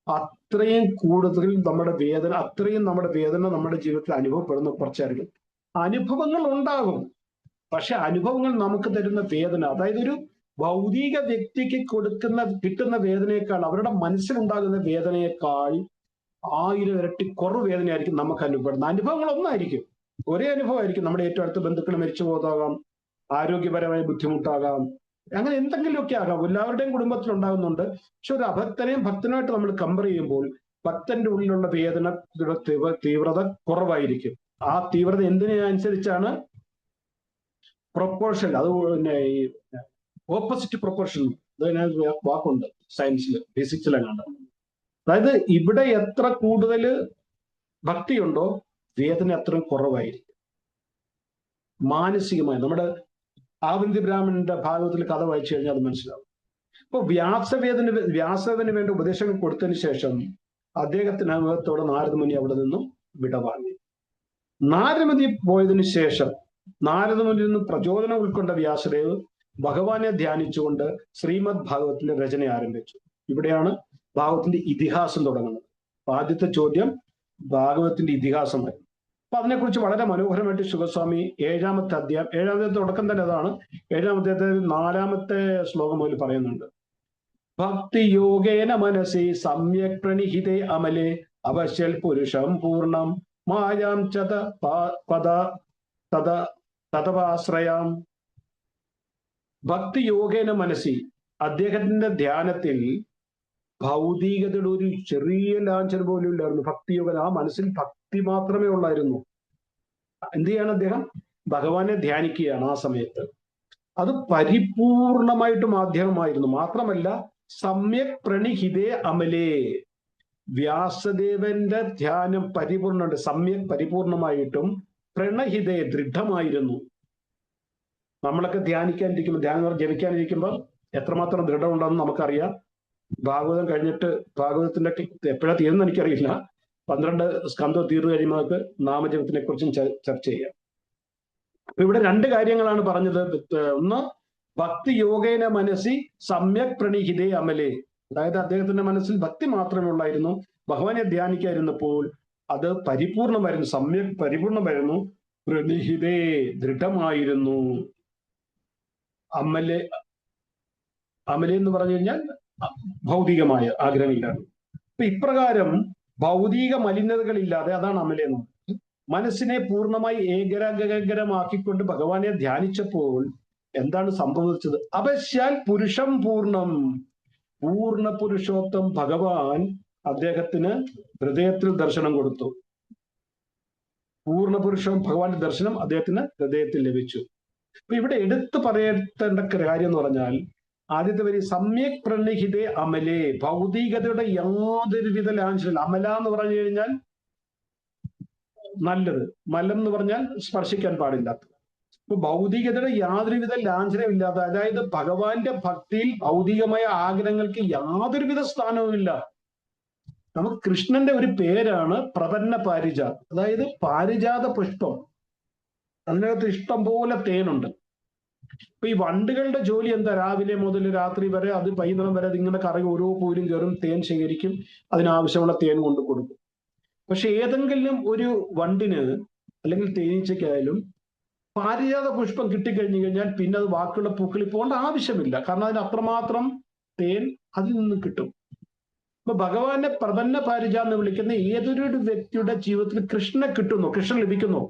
അത്രയും കൂടുതൽ നമ്മുടെ വേദന നമ്മുടെ ജീവിതത്തിൽ അനുഭവപ്പെടുന്ന കുറച്ചായിരിക്കും. അനുഭവങ്ങൾ ഉണ്ടാകും, പക്ഷെ അനുഭവങ്ങൾ നമുക്ക് തരുന്ന വേദന, അതായത് ഒരു ഭൗതിക വ്യക്തിക്ക് കിട്ടുന്ന വേദനയേക്കാൾ, അവരുടെ മനസ്സിലുണ്ടാകുന്ന വേദനയേക്കാൾ 1000 ഇരട്ടി കുറവ് വേദനയായിരിക്കും നമുക്ക് അനുഭവപ്പെടുന്ന. അനുഭവങ്ങൾ ഒന്നായിരിക്കും, ഒരേ അനുഭവമായിരിക്കും. നമ്മുടെ ഏറ്റവും അടുത്ത ബന്ധുക്കൾ മരിച്ചു പോകാം, ആരോഗ്യപരമായ ബുദ്ധിമുട്ടാകാം, അങ്ങനെ എന്തെങ്കിലുമൊക്കെ ആകാം. എല്ലാവരുടെയും കുടുംബത്തിൽ ഉണ്ടാകുന്നുണ്ട്. പക്ഷെ ഒരു അഭക്തനെയും ഭക്തനായിട്ട് നമ്മൾ കമ്പയർ ചെയ്യുമ്പോൾ ഭക്തന്റെ ഉള്ളിലുള്ള വേദന തീവ്രത കുറവായിരിക്കും. ആ തീവ്രത എന്തിനനുസരിച്ചാണ്? പ്രൊപ്പോർഷൻ. അത് പിന്നെ ഈ ഓപ്പോസിറ്റ് പ്രൊപ്പോർഷൻ വാക്കുണ്ട് സയൻസിൽ, ഫിസിക്സിലെങ്ങാണ്ട്. അതായത് ഇവിടെ എത്ര കൂടുതൽ ഭക്തിയുണ്ടോ വേദന അത്രയും കുറവായിരിക്കും. മാനസികമായി നമ്മുടെ ആവന്തി ബ്രാഹ്മണന്റെ ഭാഗവത്തിൽ കഥ വായിച്ചു കഴിഞ്ഞാൽ അത് മനസ്സിലാവും. അപ്പൊ വ്യാസദേവന് വേണ്ട ഉപദേശങ്ങൾ കൊടുത്തതിന് ശേഷം അദ്ദേഹത്തിന് അനുഭവത്തോടെ നാരദമുനി അവിടെ നിന്നും വിടവാങ്ങി. നാരദമുനി പോയതിനു ശേഷം നാരദമുനിയിൽ നിന്ന് പ്രചോദനം ഉൾക്കൊണ്ട വ്യാസദേവ് ഭഗവാനെ ധ്യാനിച്ചുകൊണ്ട് ശ്രീമദ് ഭാഗവത്തിന്റെ രചന ആരംഭിച്ചു. ഇവിടെയാണ് ഭാഗവത്തിന്റെ ഇതിഹാസം തുടങ്ങുന്നത്. ആദ്യത്തെ ചോദ്യം ഭാഗവത്തിന്റെ ഇതിഹാസമായിരുന്നു. അപ്പൊ അതിനെക്കുറിച്ച് വളരെ മനോഹരമായിട്ട് ശുഗസ്വാമി ഏഴാമത്തെ അധ്യായം, ഏഴാമത്തെ തുടക്കം തന്നെ അതാണ്. ഏഴാമത്തെ 4-ാമത്തെ ശ്ലോകം മുതൽ പറയുന്നുണ്ട്. ഭക്തി യോഗേന മനസി സമ്യക് പ്രണിഹിതേ അമലേ അവശ്യൽ പുരുഷം പൂർണ്ണം മായാം ചത തതവാശ്രയാം. ഭക്തി യോഗേന മനസി, അദ്ദേഹത്തിന്റെ ധ്യാനത്തിൽ ഭൗതികതയുടെ ഒരു ചെറിയ ലാഞ്ചന പോലും ഇല്ലായിരുന്നു. ഭക്തിയോഗ, ആ മനസ്സിൽ ഭക്തി മാത്രമേ ഉള്ളായിരുന്നു. എന്ത് ചെയ്യാണ് അദ്ദേഹം? ഭഗവാനെ ധ്യാനിക്കുകയാണ് ആ സമയത്ത്. അത് പരിപൂർണമായിട്ടും ആധ്യാത്മമായിരുന്നു. മാത്രമല്ല സമ്യക് പ്രണിഹിതേ അമലേ, വ്യാസദേവന്റെ ധ്യാനം പരിപൂർണ്ണ, സമ്യക് പരിപൂർണമായിട്ടും പ്രണഹിതേ ദൃഢമായിരുന്നു. നമ്മളൊക്കെ ധ്യാനിക്കാനിരിക്കുമ്പോൾ, ധ്യാനം ജപിക്കാനിരിക്കുമ്പോൾ എത്രമാത്രം ദൃഢമുണ്ടെന്ന് നമുക്കറിയാം. ഭാഗവതം കഴിഞ്ഞിട്ട്, ഭാഗവതത്തിന്റെ എപ്പോഴാ തീരുന്ന എനിക്കറിയില്ല, 12 സ്കന്ധം തീർന്നു കഴിയുമ്പോൾ നമുക്ക് നാമജപത്തിനെ കുറിച്ചും ചർച്ച ചെയ്യാം. അപ്പൊ ഇവിടെ 2 കാര്യങ്ങളാണ് പറഞ്ഞത്. ഒന്ന്, ഭക്തി യോഗേന മനസ്സി സമ്യക് പ്രണിഹിതേ അമലേ, അതായത് അദ്ദേഹത്തിന്റെ മനസ്സിൽ ഭക്തി മാത്രമേ ഉള്ളായിരുന്നു. ഭഗവാനെ ധ്യാനിക്കാതിരുന്നപ്പോൾ അത് പരിപൂർണമായിരുന്നു, സമ്യക് പരിപൂർണമായിരുന്നു. പ്രണിഹിതേ ദൃഢമായിരുന്നു. അമലേ, അമലേ എന്ന് പറഞ്ഞു കഴിഞ്ഞാൽ ഭൗതികമായ ആഗ്രഹമില്ലാതെ. അപ്പൊ ഇപ്രകാരം ഭൗതിക മലിനതകളില്ലാതെ, അതാണ് അമലേ എന്ന് പറയുന്നത്. മനസ്സിനെ പൂർണ്ണമായി ഏകരഗരമാക്കിക്കൊണ്ട് ഭഗവാനെ ധ്യാനിച്ചപ്പോൾ എന്താണ് സംഭവിച്ചത്? അവശ്യാൽ പുരുഷം പൂർണ്ണം, പൂർണ്ണ പുരുഷോത്തം ഭഗവാൻ അദ്ദേഹത്തിന് ഹൃദയത്തിൽ ദർശനം കൊടുത്തു. പൂർണ്ണ പുരുഷം ഭഗവാന്റെ ദർശനം അദ്ദേഹത്തിന് ഹൃദയത്തിൽ ലഭിച്ചു. അപ്പൊ ഇവിടെ എടുത്തു പറയേണ്ട കാര്യം എന്ന് പറഞ്ഞാൽ, ആദ്യത്തെ വരി സമ്യക് പ്രണിഹിതേ അമലേ, ഭൗതികതയുടെ യാതൊരുവിധ ലാഞ്ചനമില്ല. അമല എന്ന് പറഞ്ഞു കഴിഞ്ഞാൽ നല്ലത്, മലം എന്ന് പറഞ്ഞാൽ സ്പർശിക്കാൻ പാടില്ലാത്തത്. ഇപ്പൊ ഭൗതികതയുടെ യാതൊരുവിധ ലാഞ്ചനമില്ലാതെ, അതായത് ഭഗവാന്റെ ഭക്തിയിൽ ഭൗതികമായ ആഗ്രഹങ്ങൾക്ക് യാതൊരുവിധ സ്ഥാനവുമില്ല. നമുക്ക് കൃഷ്ണന്റെ ഒരു പേരാണ് പ്രപന്ന പാരിജാത്, അതായത് പാരിജാത പുഷ്പം. അതിനകത്ത് ഇഷ്ടം പോലെ തേനുണ്ട്. ഇപ്പൊ ഈ വണ്ടുകളുടെ ജോലി എന്താ? രാവിലെ മുതൽ രാത്രി വരെ, അത് വൈകുന്നേരം വരെ അതിങ്ങനെ കറങ്ങി ഓരോ പൂരും കയറും, തേൻ ശേഖരിക്കും, അതിനാവശ്യമുള്ള തേൻ കൊണ്ട് കൊടുക്കും. പക്ഷെ ഏതെങ്കിലും ഒരു വണ്ടിന് അല്ലെങ്കിൽ തേനീച്ചയ്ക്കായാലും പാരിജാത പുഷ്പം കിട്ടിക്കഴിഞ്ഞു കഴിഞ്ഞാൽ പിന്നെ അത് ബാക്കിയുള്ള പൂക്കളിൽ പോകേണ്ട ആവശ്യമില്ല. കാരണം അതിന് അത്രമാത്രം തേൻ അതിൽ നിന്ന് കിട്ടും. അപ്പൊ ഭഗവാനെ പ്രപന്ന പാരിജ എന്ന് വിളിക്കുന്ന ഏതൊരു വ്യക്തിയുടെ ജീവിതത്തിൽ കൃഷ്ണനെ കിട്ടുന്നു, കൃഷ്ണൻ ലഭിക്കുന്നു,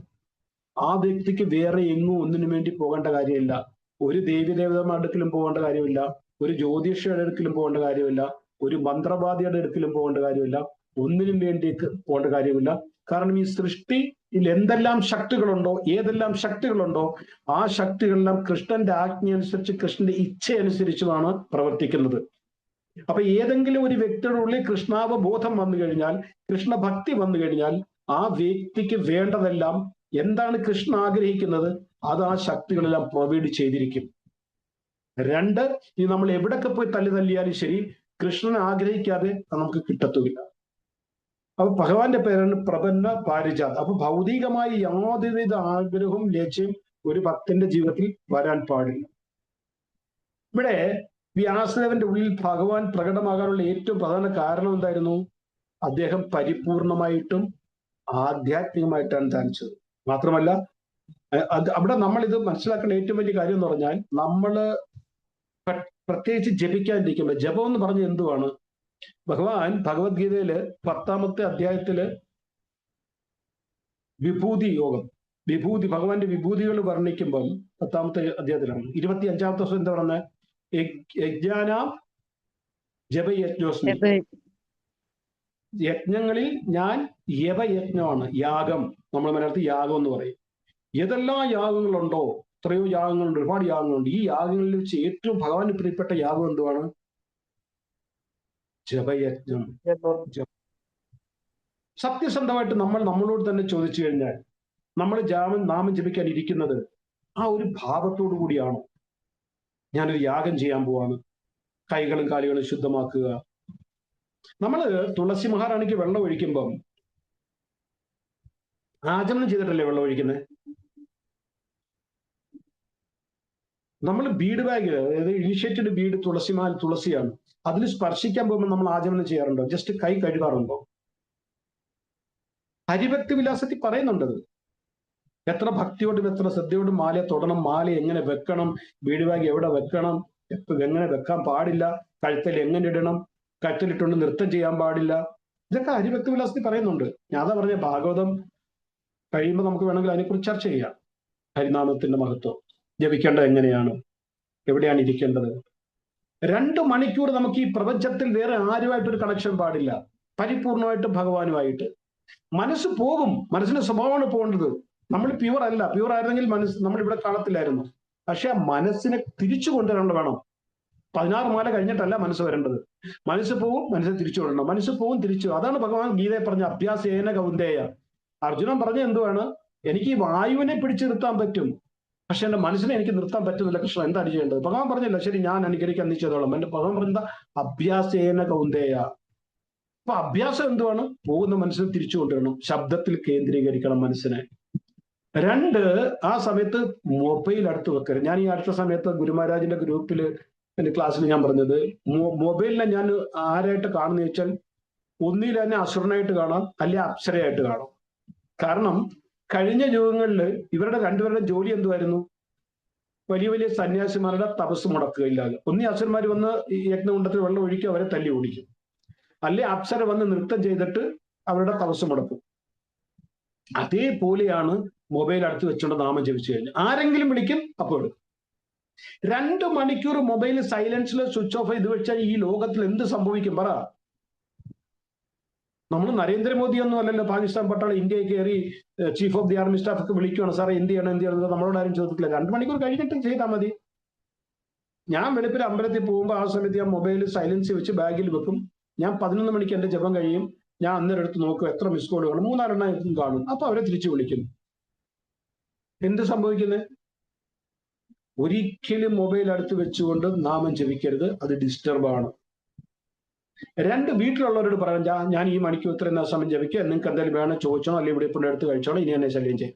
ആ വ്യക്തിക്ക് വേറെ എങ്ങും ഒന്നിനു വേണ്ടി പോകേണ്ട കാര്യമില്ല. ഒരു ദേവീദേവതയുടെ അടുക്കലും പോകേണ്ട കാര്യമില്ല, ഒരു ജ്യോതിഷിയുടെ അടുക്കലും പോകേണ്ട കാര്യമില്ല, ഒരു മന്ത്രവാദിയുടെ അടുക്കലും പോകേണ്ട കാര്യമില്ല, ഒന്നിനും വേണ്ടി പോകേണ്ട കാര്യമില്ല. കാരണം ഈ സൃഷ്ടിയിൽ എന്തെല്ലാം ശക്തികളുണ്ടോ, ഏതെല്ലാം ശക്തികളുണ്ടോ, ആ ശക്തികളെല്ലാം കൃഷ്ണന്റെ ആജ്ഞ അനുസരിച്ച്, കൃഷ്ണന്റെ ഇച്ഛ അനുസരിച്ചുമാണ് പ്രവർത്തിക്കുന്നത്. അപ്പൊ ഏതെങ്കിലും ഒരു വ്യക്തിയുടെ ഉള്ളിൽ കൃഷ്ണാവബോധം വന്നു കഴിഞ്ഞാൽ, കൃഷ്ണഭക്തി വന്നു കഴിഞ്ഞാൽ, ആ വ്യക്തിക്ക് വേണ്ടതെല്ലാം എന്താണ് കൃഷ്ണൻ ആഗ്രഹിക്കുന്നത്, അത് ആ ശക്തികളെല്ലാം പ്രൊവൈഡ് ചെയ്തിരിക്കും. 2, ഈ നമ്മൾ എവിടൊക്കെ പോയി തല്ലിയാലും ശരി, കൃഷ്ണൻ ആഗ്രഹിക്കാതെ നമുക്ക് കിട്ടത്തുമില്ല. അപ്പൊ ഭഗവാന്റെ പേരാണ് പ്രപന്ന പാരിജാത്. അപ്പൊ ഭൗതികമായി യാതൊരുവിധ ആഗ്രഹവും ലക്ഷ്യം ഒരു ഭക്തന്റെ ജീവിതത്തിൽ വരാൻ പാടില്ല. ഇവിടെ വ്യാസദേവന്റെ ഉള്ളിൽ ഭഗവാൻ പ്രകടമാകാനുള്ള ഏറ്റവും പ്രധാന കാരണം എന്തായിരുന്നു? അദ്ദേഹം പരിപൂർണമായിട്ടും ആധ്യാത്മികമായിട്ടാണ് ധ്യാനിച്ചത്. മാത്രമല്ല അവിടെ നമ്മൾ ഇത് മനസ്സിലാക്കേണ്ട ഏറ്റവും വലിയ കാര്യം എന്ന് പറഞ്ഞാൽ, നമ്മള് പ്രത്യേകിച്ച് ജപിക്കാതിരിക്കുമ്പോൾ, ജപം എന്ന് പറഞ്ഞ എന്തുവാണ്? ഭഗവാൻ ഭഗവത്ഗീതയില് 10-ാമത്തെ അധ്യായത്തില് വിഭൂതി യോഗം, ഭഗവാന്റെ വിഭൂതികൾ വർണ്ണിക്കുമ്പം 10-ാമത്തെ അധ്യായത്തിലാണ് 25-ാമത്തെ ദിവസം എന്താ പറഞ്ഞത്? യജ്ഞാനാം ജപയജ്ഞോസ്മി, യജ്ഞങ്ങളിൽ ഞാൻ യപയജ്ഞമാണ്, യാഗം. നമ്മൾ മലയാളത്തിൽ യാഗം എന്ന് പറയും. ഏതെല്ലാം യാഗങ്ങളുണ്ടോ, എത്രയോ യാഗങ്ങളുണ്ട്, ഒരുപാട് യാഗങ്ങളുണ്ട്. ഈ യാഗങ്ങളിൽ വെച്ച് ഏറ്റവും ഭഗവാന് പ്രിയപ്പെട്ട യാഗം എന്തുവാണ്? ജപയജ്ഞം. സത്യസന്ധമായിട്ട് നമ്മളോട് തന്നെ ചോദിച്ചു കഴിഞ്ഞാൽ, നമ്മൾ നാമം ജപിക്കാൻ ഇരിക്കുന്നത് ആ ഒരു ഭാവത്തോടു കൂടിയാണോ? ഞാനൊരു യാഗം ചെയ്യാൻ പോവാണ്, കൈകളും കാലുകളും ശുദ്ധമാക്കുക. നമ്മള് തുളസി മഹാറാണിക്ക് വെള്ളം ഒഴിക്കുമ്പം ആചമനം ചെയ്തിട്ടല്ലേ വെള്ളം ഒഴിക്കുന്നത്? നമ്മൾ ബീഡ് ബാഗ്, അതായത് ഇനിഷ്യേറ്റഡ് ബീഡ് തുളസിയാണ്. അതിൽ സ്പർശിക്കാൻ പോകുമ്പോൾ നമ്മൾ ആചമനം ചെയ്യാറുണ്ടോ? ജസ്റ്റ് കൈ കഴുകാറുണ്ടോ? ഹരിഭക്തി വിലാസത്തിൽ പറയുന്നുണ്ടത്. എത്ര ഭക്തിയോടും എത്ര ശ്രദ്ധയോടും മാലയെ തൊടണം, മാല എങ്ങനെ വെക്കണം, ബീഡ് ബാഗ് എവിടെ വെക്കണം, എങ്ങനെ വെക്കാൻ പാടില്ല, കഴുത്തിൽ എങ്ങനെ ഇടണം, കഴുത്തിലിട്ടുകൊണ്ട് നൃത്തം ചെയ്യാൻ പാടില്ല, ഇതൊക്കെ ഹരിഭക്തി വിലാസത്തിൽ പറയുന്നുണ്ട്. ഞാൻ അതാ പറഞ്ഞ ഭാഗവതം കഴിയുമ്പോൾ നമുക്ക് വേണമെങ്കിൽ അതിനെക്കുറിച്ച് ചർച്ച ചെയ്യാം. ഹരിനാമത്തിന്റെ മഹത്വം, ജപിക്കേണ്ടത് എങ്ങനെയാണ്, എവിടെയാണ് ഇരിക്കേണ്ടത്. 2 മണിക്കൂർ നമുക്ക് ഈ പ്രപഞ്ചത്തിൽ വേറെ ആരുമായിട്ടൊരു കണക്ഷൻ പാടില്ല, പരിപൂർണമായിട്ട് ഭഗവാനുമായിട്ട്. മനസ്സ് പോകും, മനസ്സിന്റെ സ്വഭാവമാണ് പോകേണ്ടത്. നമ്മൾ പ്യുവർ അല്ല. പ്യുവർ ആയിരുന്നെങ്കിൽ നമ്മൾ ഇവിടെ കാണത്തില്ലായിരുന്നു. പക്ഷെ ആ മനസ്സിനെ തിരിച്ചു കൊണ്ടുവരണം. വേണം 16 മാല കഴിഞ്ഞിട്ടല്ല മനസ്സ് വരേണ്ടത്. മനസ്സ് പോവും, മനസ്സിനെ തിരിച്ചു കൊണ്ടുവരണം. മനസ്സ് പോവും, തിരിച്ചു. അതാണ് ഭഗവാൻ ഗീതയെ പറഞ്ഞ അഭ്യാസേന കൗന്ദേയ. അർജുനൻ പറഞ്ഞ എന്തുവാണ്? എനിക്ക് ഈ വായുവിനെ പിടിച്ചു നിർത്താൻ പറ്റും, പക്ഷെ എന്റെ മനസ്സിനെ എനിക്ക് നിർത്താൻ പറ്റുന്നില്ല. കൃഷ്ണ, എന്താണ് ചെയ്യേണ്ടത്? ഭഗവാൻ പറഞ്ഞില്ല, ശരി ഞാൻ അനുകരിക്കാൻ നീ ചെയ്തോളാം. എന്റെ ഭഗവാൻ പറഞ്ഞ അഭ്യാസേന കൗന്ദേയ. അപ്പൊ അഭ്യാസം എന്തുവാണ്? പോകുന്ന മനസ്സിനെ തിരിച്ചു കൊണ്ടുവരണം, ശബ്ദത്തിൽ കേന്ദ്രീകരിക്കണം മനസ്സിനെ. 2, ആ സമയത്ത് മൊബൈൽ അടുത്ത് വെക്കരുത്. ഞാൻ ഈ അടുത്ത സമയത്ത് ഗുരുമഹാരാജിന്റെ ഗ്രൂപ്പിൽ എന്റെ ക്ലാസ്സിൽ ഞാൻ പറഞ്ഞത്, മൊബൈലിനെ ഞാൻ ആരായിട്ട് കാണുന്ന വെച്ചാൽ ഒന്നിൽ തന്നെ അസുരനായിട്ട് കാണാം, അല്ലെങ്കിൽ അപ്സരയായിട്ട് കാണാം. കാരണം കഴിഞ്ഞ യുഗങ്ങളിൽ ഇവരുടെ രണ്ടുപേരുടെ ജോലി എന്തുമായിരുന്നു? വലിയ വലിയ സന്യാസിമാരുടെ തപസ് മുടക്കുകയില്ലാതെ. ഒന്നി അസുരന്മാർ വന്ന് ഈ യജ്ഞകുണ്ടത്തിൽ വെള്ളം ഒഴിക്കും, അവരെ തല്ലി ഓടിക്കും. അല്ലെ അപ്സര വന്ന് നൃത്തം ചെയ്തിട്ട് അവരുടെ തപസ് മുടക്കും. അതേപോലെയാണ് മൊബൈൽ അടുത്ത് വെച്ചുകൊണ്ട് നാമം ജപിച്ചു കഴിഞ്ഞു ആരെങ്കിലും വിളിക്കും, അപ്പോൾ എടുക്കും. 2 മണിക്കൂർ മൊബൈൽ സൈലൻസിൽ സ്വിച്ച് ഓഫ് ചെയ്ത് വെച്ചാൽ ഈ ലോകത്തിൽ എന്ത് സംഭവിക്കും പറ? നമ്മൾ നരേന്ദ്രമോദി ഒന്നും അല്ലല്ലോ പാകിസ്ഥാൻ പട്ടാളം ഇന്ത്യയിൽ കയറി chief of the army staff ഒക്കെ വിളിക്കുകയാണ്, സാറേ എന്ത് ചെയ്യണം നമ്മളോട് ആരും ചോദിക്കില്ല. 2 മണിക്കൂർ കഴിഞ്ഞിട്ട് ചെയ്താൽ മതി. ഞാൻ വെളുപ്പിൽ അമ്പലത്തിൽ പോകുമ്പോൾ ആ സമയത്ത് ഞാൻ മൊബൈൽ സൈലൻസ് വെച്ച് ബാഗിൽ വെക്കും. ഞാൻ 11 മണിക്ക് എന്റെ ജപം കഴിയും. ഞാൻ അന്നേരം എടുത്ത് നോക്കും എത്ര മിസ് കോളുകൾ, 3-4 കാണും. അപ്പൊ അവരെ തിരിച്ചു വിളിക്കും. എന്ത് സംഭവിക്കുന്നത്? ഒരിക്കലും മൊബൈൽ അടുത്ത് വെച്ചുകൊണ്ട് നാമം ജപിക്കരുത്, അത് ഡിസ്റ്റർബാണ്. 2, വീട്ടിലുള്ളവരോട് പറയാം, ഞാൻ ഈ മണിക്കൂർ ഇത്രയും സമയം ജപിക്കുക, നിങ്ങൾക്ക് എന്തെങ്കിലും വേണം ചോദിച്ചോ, അല്ലെങ്കിൽ ഇവിടെ ഇപ്പോൾ എടുത്ത് കഴിച്ചോളൂ, ഇനി എന്നെ ശല്യം ചെയ്യും.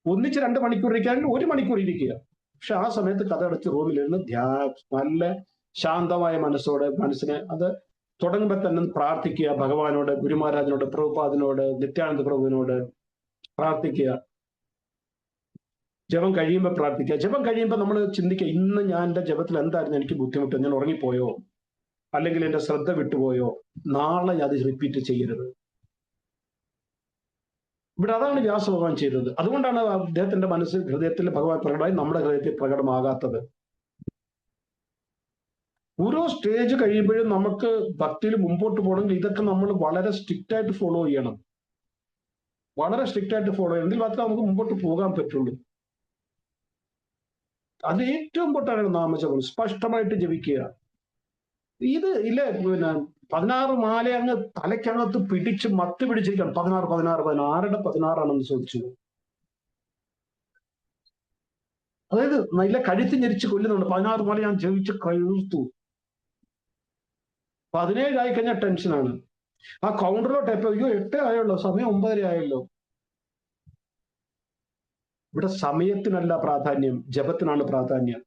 ഒന്നിച്ച് 2 മണിക്കൂർ ഇരിക്കുകയാണെങ്കിൽ 1 മണിക്കൂർ ഇരിക്കുക. പക്ഷെ ആ സമയത്ത് കഥ അടച്ച് റൂമിലിരുന്ന് നല്ല ശാന്തമായ മനസ്സിനെ അത് തുടങ്ങുമ്പോൾ തന്നെ പ്രാർത്ഥിക്കുക ഭഗവാനോട്, ഗുരുമഹാരാജിനോട്, പ്രഭുപാദിനോട്, നിത്യാനന്ദ പ്രഭുവിനോട് പ്രാർത്ഥിക്കുക. ജപം കഴിയുമ്പോൾ പ്രാർത്ഥിക്കുക. ജപം കഴിയുമ്പോൾ നമ്മൾ ചിന്തിക്കുക, ഇന്ന് ഞാൻ എൻ്റെ ജപത്തിൽ എന്തായിരുന്നു എനിക്ക് ബുദ്ധിമുട്ട്, ഞാൻ ഉറങ്ങിപ്പോയോ, അല്ലെങ്കിൽ എൻ്റെ ശ്രദ്ധ വിട്ടുപോയോ, നാളെ അത് റിപ്പീറ്റ് ചെയ്യരുത്. ഇവിടെ അതാണ് വ്യാസ ഭഗവാൻ ചെയ്തത്. അതുകൊണ്ടാണ് അദ്ദേഹത്തിന്റെ മനസ്സിൽ ഹൃദയത്തിൽ ഭഗവാൻ പ്രകടമായി, നമ്മുടെ ഹൃദയത്തിൽ പ്രകടമാകാത്തത്. ഓരോ സ്റ്റേജ് കഴിയുമ്പോഴും നമുക്ക് ഭക്തിയിൽ മുമ്പോട്ട് പോകണമെങ്കിൽ ഇതൊക്കെ നമ്മൾ വളരെ സ്ട്രിക്റ്റ് ആയിട്ട് ഫോളോ ചെയ്യണം. വളരെ സ്ട്രിക്റ്റ് ആയിട്ട് ഫോളോ ചെയ്യണം. എങ്കിൽ മാത്രമേ നമുക്ക് മുമ്പോട്ട് പോകാൻ പറ്റുള്ളൂ. അത് ഏറ്റവും ഇമ്പോർട്ടൻ്റ് നാമജപം, സ്പഷ്ടമായിട്ട് ജപിക്കുക. ഇത് ഇല്ലേ, 16 മാല അങ്ങ് തലയ്ക്കകത്ത് പിടിച്ച് മത്ത് പിടിച്ചിരിക്കണം. 16 ആരുടെ 16 ചോദിച്ചു. അതായത് നല്ല കഴുത്ത് ഞെരിച്ച് കൊല്ലുന്നുണ്ട്. 16 മാല ഞാൻ ജപിച്ച് കഴുത്തു. 17 ആയി കഴിഞ്ഞാൽ ടെൻഷനാണ്. ആ കൗണ്ടറിലോട്ട് എപ്പോ, അയ്യോ 8 ആയല്ലോ, സമയം 9:30 ആയല്ലോ. ഇവിടെ സമയത്തിനല്ല പ്രാധാന്യം, ജപത്തിനാണ് പ്രാധാന്യം.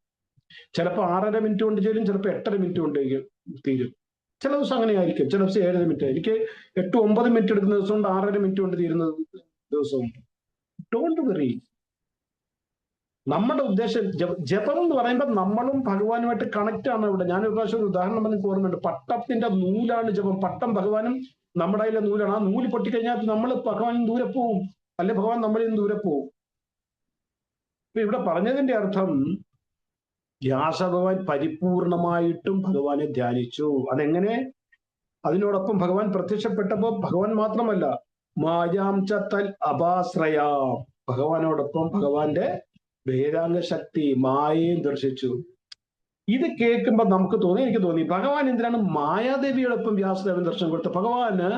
ചിലപ്പോൾ 6.5 മിനിറ്റ് കൊണ്ട് ചെയ്യും, ചിലപ്പോൾ 8.5 മിനിറ്റ് കൊണ്ട് തീരും. ചില ദിവസം അങ്ങനെ ആയിരിക്കും, ചില ദിവസം 7.5 മിനിറ്റ്. എനിക്ക് 8-9 മിനിറ്റ് എടുക്കുന്ന ദിവസം കൊണ്ട് 6.5 മിനിറ്റ് കൊണ്ട് തീരുന്ന ദിവസവും. Don't worry. നമ്മുടെ ഉദ്ദേശം ജപം എന്ന് പറയുമ്പോൾ നമ്മളും ഭഗവാനുമായിട്ട് കണക്ട് ആണ്. ഇവിടെ ഞാനൊരു പ്രാവശ്യം ഒരു ഉദാഹരണം പറഞ്ഞ് ഓർമ്മയുണ്ട്. പട്ടത്തിന്റെ നൂലാണ് ജപം. പട്ടം ഭഗവാനും നമ്മുടെ കയ്യിലെ നൂലാണ്. ആ നൂല് പൊട്ടിക്കഴിഞ്ഞാൽ നമ്മൾ ഭഗവാനും ദൂരെ പോവും, അല്ലെ ഭഗവാൻ നമ്മളിൽ നിന്ന് ദൂരെ പോവും. ഇപ്പൊ ഇവിടെ പറഞ്ഞതിന്റെ അർത്ഥം, വ്യാസഭഗവാൻ പരിപൂർണമായിട്ടും ഭഗവാനെ ധ്യാനിച്ചു. അതെങ്ങനെ? അതിനോടൊപ്പം ഭഗവാൻ പ്രത്യക്ഷപ്പെട്ടപ്പോ ഭഗവാൻ മാത്രമല്ല, മായാം ചത്തൽ അപാശ്രയാം, ഭഗവാനോടൊപ്പം ഭഗവാന്റെ വേദാംഗ ശക്തി മായയും ദർശിച്ചു. ഇത് കേൾക്കുമ്പോൾ നമുക്ക് എനിക്ക് തോന്നി ഭഗവാൻ എന്തിനാണ് മായാദേവിയോടൊപ്പം വ്യാസദേവൻ ദർശനം കൊടുത്തത്? ഭഗവാന്